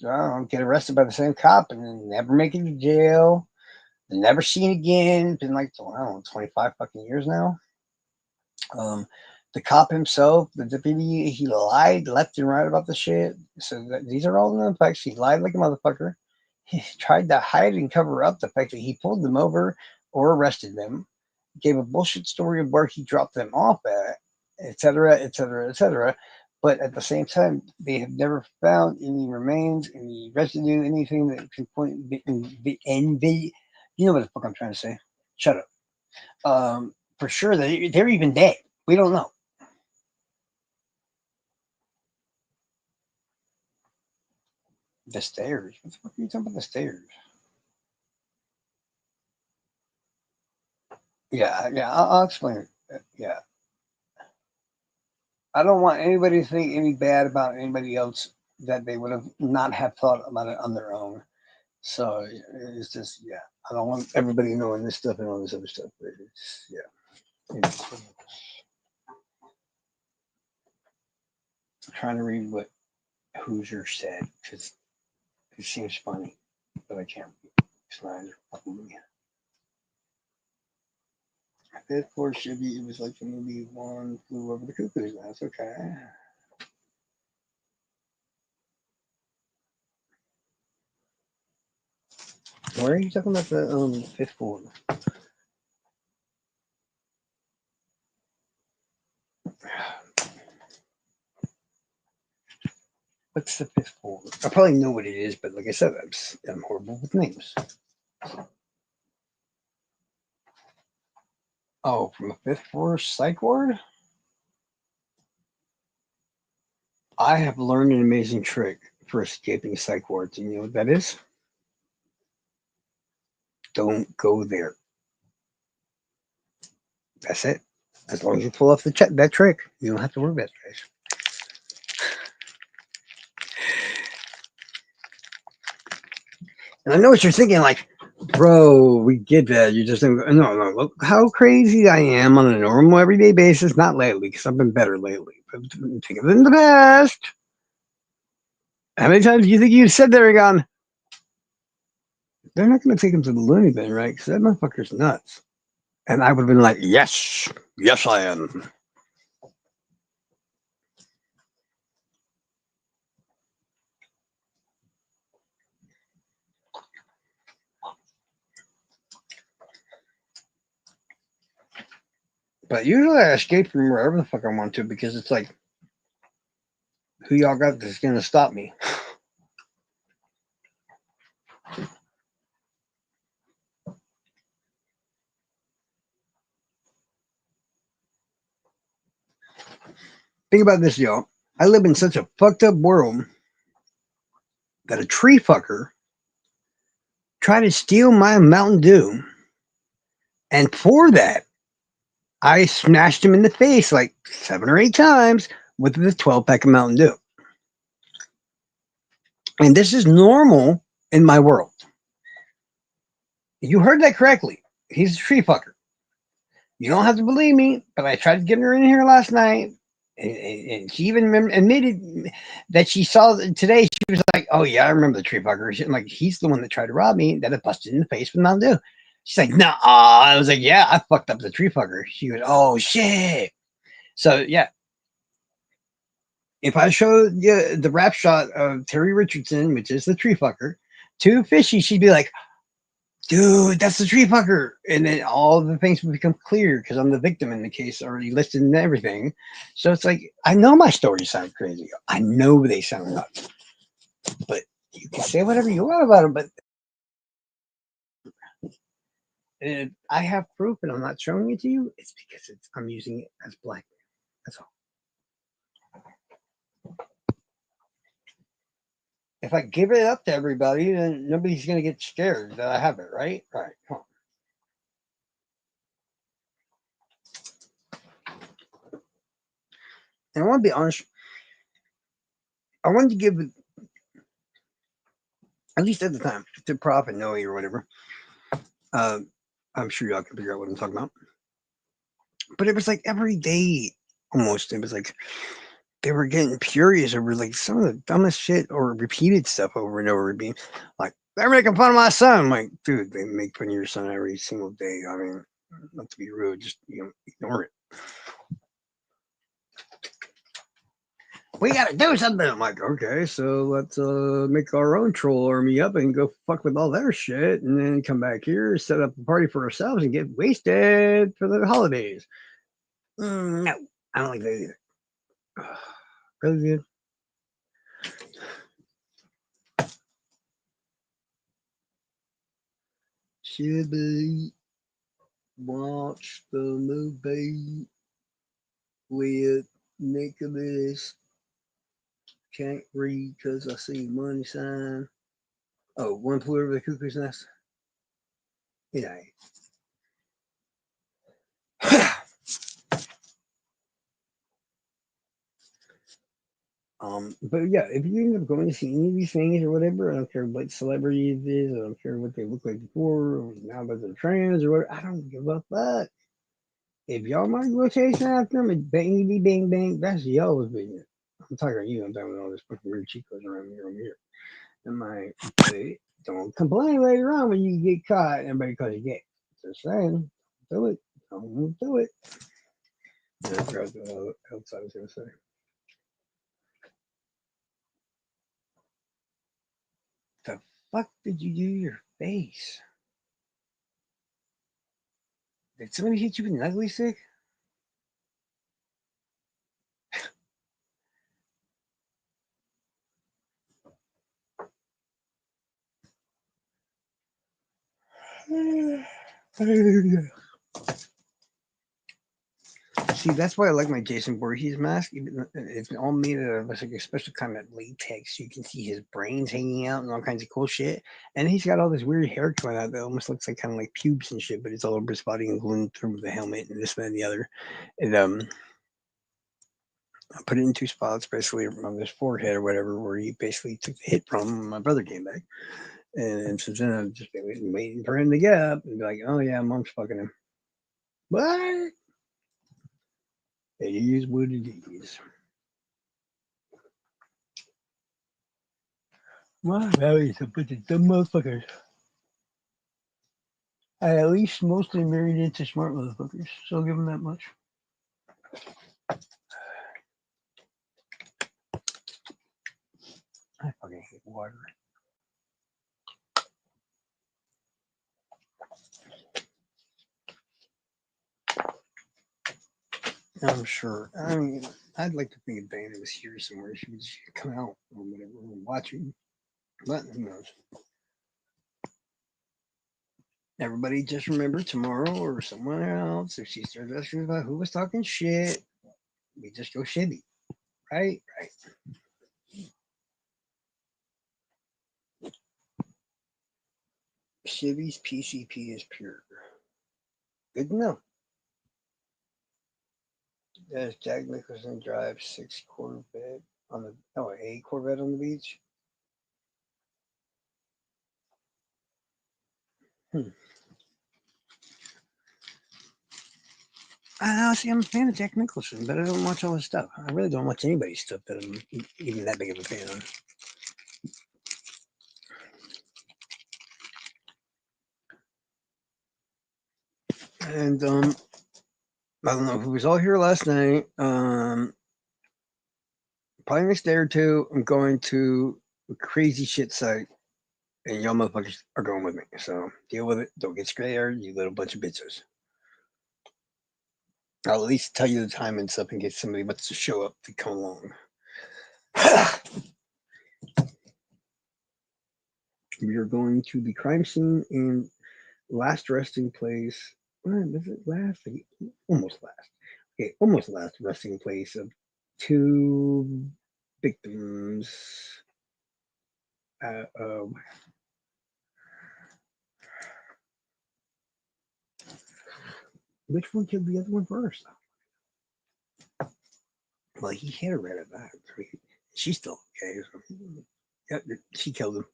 Speaker 1: get arrested by the same cop and then never make it to jail. Never seen again. Been like, I don't know, 25 fucking years now. The cop himself, the deputy, he lied left and right about the shit. So these are all known facts. He lied like a motherfucker. He tried to hide and cover up the fact that he pulled them over or arrested them. Gave a bullshit story of where he dropped them off at, etc., etc., etc. But at the same time, they have never found any remains, any residue, anything that can point be. You know what the fuck I'm trying to say? Shut up. For sure, they're even dead. We don't know. The stairs. What the fuck are you talking about? The stairs. Yeah. I'll explain it. Yeah, I don't want anybody to think any bad about anybody else that they would have not have thought about it on their own. So it's just I don't want everybody knowing this stuff and all this other stuff. But it's I'm trying to read what Hoosier said because it seems funny, but I can't. It's not fucking me. Fifth floor Chevy. It was like the movie One Flew Over the Cuckoo's Nest. Okay. Why are you talking about the fifth floor? What's the fifth floor? I probably know what it is, but like I said, I'm horrible with names. Oh, from a fifth floor psych ward? I have learned an amazing trick for escaping psych wards. And you know what that is? Don't go there. That's it. As long as you pull off that trick, you don't have to worry about it, guys. And I know what you're thinking, like, bro, we get that. You just no. Look how crazy I am on a normal everyday basis. Not lately, because I've been better lately. But think of it in the past. How many times do you think you said there and gone? They're not going to take him to the loony bin, right? Because that motherfucker's nuts. And I would have been like, yes, I am. But usually I escape from wherever the fuck I want to because it's like, who y'all got that's going to stop me? Think about this, y'all. I live in such a fucked up world that a tree fucker tried to steal my Mountain Dew, and for that, I smashed him in the face like 7 or 8 times with the 12 pack of Mountain Dew. And this is normal in my world. You heard that correctly. He's a tree fucker. You don't have to believe me, but I tried to get her in here last night, and she even admitted that she saw today. She was like, "Oh yeah, I remember the tree fucker." I'm like, "He's the one that tried to rob me. That I busted in the face with Mountain Dew." She's like, "Nah." I was like, "Yeah, I fucked up the tree fucker." She goes, "Oh shit." So yeah, if I showed you the rap shot of Terry Richardson, which is the tree fucker, to Fishy, she'd be like, dude, that's the tree fucker. And then all the things would become clear because I'm the victim in the case already listed and everything. So it's like, I know my stories sound crazy. I know they sound nuts. But you can say whatever you want about them. But if I have proof and I'm not showing it to you, it's because I'm using it as blackmail. That's all. If I give it up to everybody, then nobody's going to get scared that I have it, right? All right. Come on. And I want to be honest. I wanted to give, at least at the time, to Prof and Noe or whatever. Uh, I'm sure y'all can figure out what I'm talking about. But it was like every day almost. It was like they were getting furious over like some of the dumbest shit or repeated stuff over and over again. Like, they're making fun of my son. I'm like, dude, they make fun of your son every single day. I mean, not to be rude, just ignore it. We gotta do something. I'm like, okay, so let's make our own troll army up and go fuck with all their shit, and then come back here, set up a party for ourselves, and get wasted for the holidays. No, I don't like that either. Really good. Should we watch the movie with Nicholas? Can't read because I see money sign. Oh, one flew over the cuckoo's nest. Yeah. But yeah, if you end up going to see any of these things or whatever, I don't care what celebrity it is, I don't care what they look like before, or now that they're trans or whatever, I don't give a fuck. If y'all might go chasing after them and bang bang bang, that's y'all's business. I'm talking to you, I'm talking about all this fucking weird chicos around here over here. And my don't complain later on when you get caught and everybody calls you gay. Just saying, do it. Don't do it. I forgot what else I was gonna say. The fuck did you do to your face? Did somebody hit you with an ugly stick? See, that's why I like my Jason Voorhees mask. It's all made out of like a special kind of latex. You can see his brains hanging out and all kinds of cool shit. And he's got all this weird hair coming out that almost looks like kind of like pubes and shit, but it's all over his body and glued through the helmet and this, that, and the other. And I put it in 2 spots, basically on his forehead or whatever, where he basically took the hit from when my brother came back. And since then, I've just been waiting for him to get up and be like, oh yeah, mom's fucking him. But it is what it is. My family's a bunch of dumb motherfuckers. I at least mostly married into smart motherfuckers, so I'll give them that much. I fucking hate water. I'm sure. I mean, I'd like to think if Diana was here somewhere, she would just come out or whatever, or watching. But who knows? Everybody just remember tomorrow or someone else, if she starts asking about who was talking shit, we just go shibby. Right. Chivy's PCP is pure. Good to know. Does Jack Nicholson drive six Corvette on the a Corvette on the beach? Hmm. See, I'm a fan of Jack Nicholson, but I don't watch all his stuff. I really don't watch anybody's stuff that I'm even that big of a fan of. And I don't know who was all here last night. Probably next day or two, I'm going to a crazy shit site, and y'all motherfuckers are going with me. So deal with it. Don't get scared, you little bunch of bitches. I'll at least tell you the time and stuff in case somebody wants to show up to come along. We are going to the crime scene and last resting place. When is it last? Almost last. Okay, almost last resting place of two victims. Uh, uh, which one killed the other one first? Well, he hit her right at that. She's still okay. So, yeah, she killed him.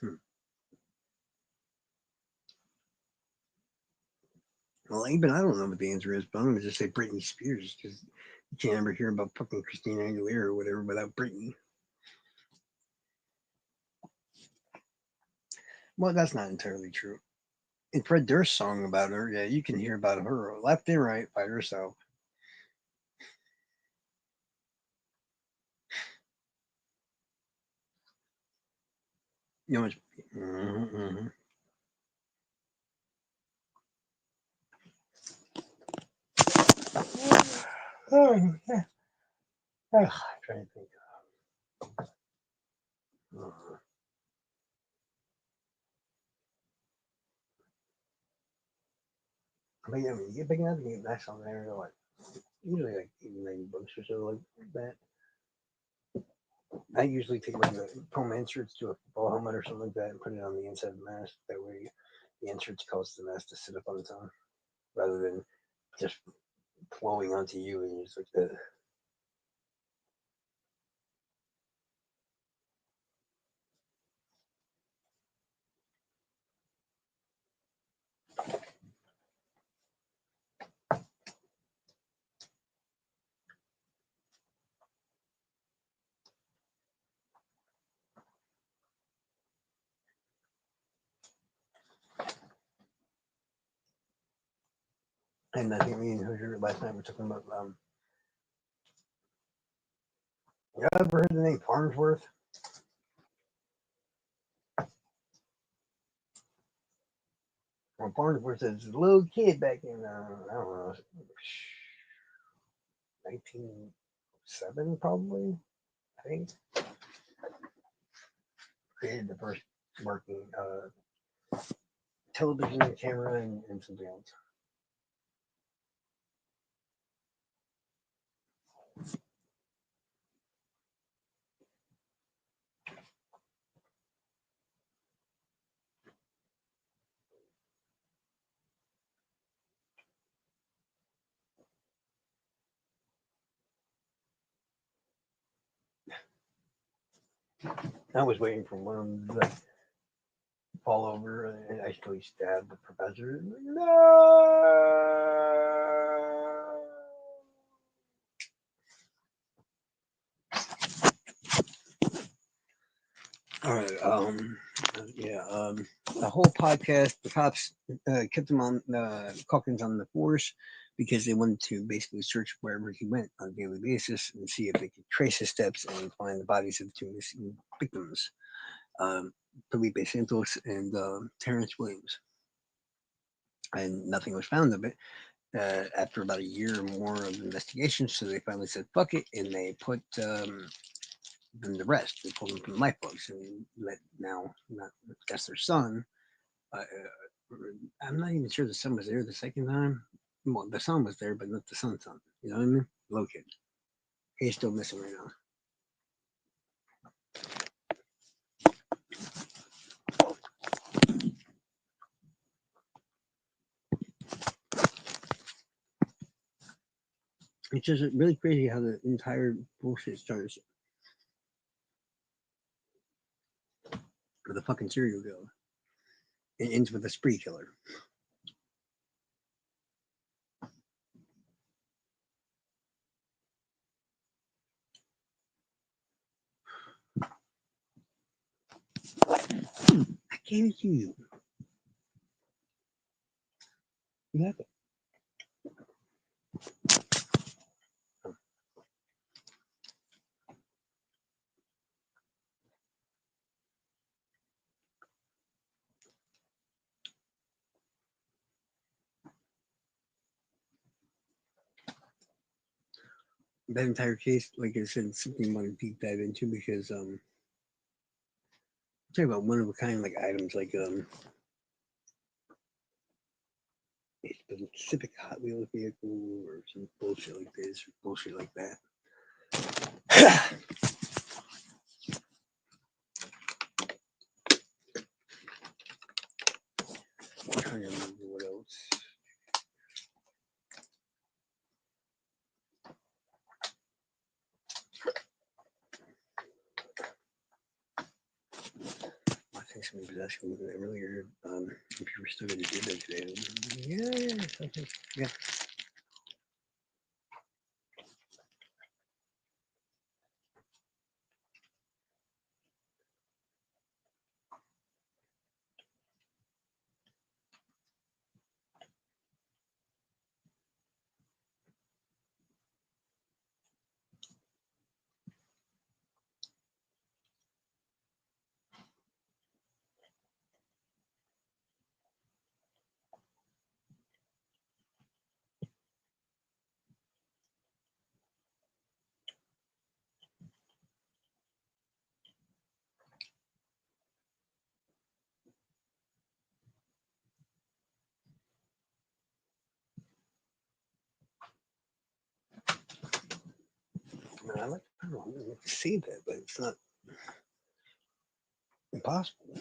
Speaker 1: Hmm. Well, even I don't know what the answer is, but I'm gonna just say Britney Spears because you can't ever hear about fucking Christina Aguilera or whatever without Britney. Well, that's not entirely true. In Fred Durst's song about her, yeah, you can hear about her left and right by herself. You know, mm-hmm. Oh, yeah. I'm trying to think. Uh, but yeah, I mean, you get big enough, you get nice on there, like usually like 80, 90 bucks or so, like that. I usually take like the foam inserts to a football helmet or something like that and put it on the inside of the mask. That way, the inserts cause the mask to sit up on its own rather than just flowing onto you and you just like that. And I think me and Hoosier last night were talking about you ever heard the name Farnsworth? Well, Farnsworth is a little kid back in I don't know 1907 probably. I think created the first working television camera and something else. I was waiting for one of them to fall over and actually stab the professor. No. All right. Yeah. The whole podcast, the cops kept him on Calkins on the force because they wanted to basically search wherever he went on a daily basis and see if they could trace his steps and find the bodies of the two missing victims, um, Felipe Santos and Terrence Williams. And nothing was found of it. after about a year or more of investigation. So they finally said fuck it, and they put them to rest. They pulled them from the life books and let now not that's their son. I'm not even sure the son was there the second time. Well, the son was there, but not the son's son. You know what I mean? Low kid. He's still missing right now. It's just really crazy how the entire bullshit starts with a fucking serial killer and ends with a spree killer. I can't hear you. You have it. That entire case, like I said, it's something I want to deep dive into because talk about one of a kind like items like a specific Hot Wheels vehicle or some bullshit like this or bullshit like that. I'm trying to remember what else. I think somebody was asking me that earlier if you were still going to do that today. Yeah, okay. Yeah. I like to see that, but it's not impossible.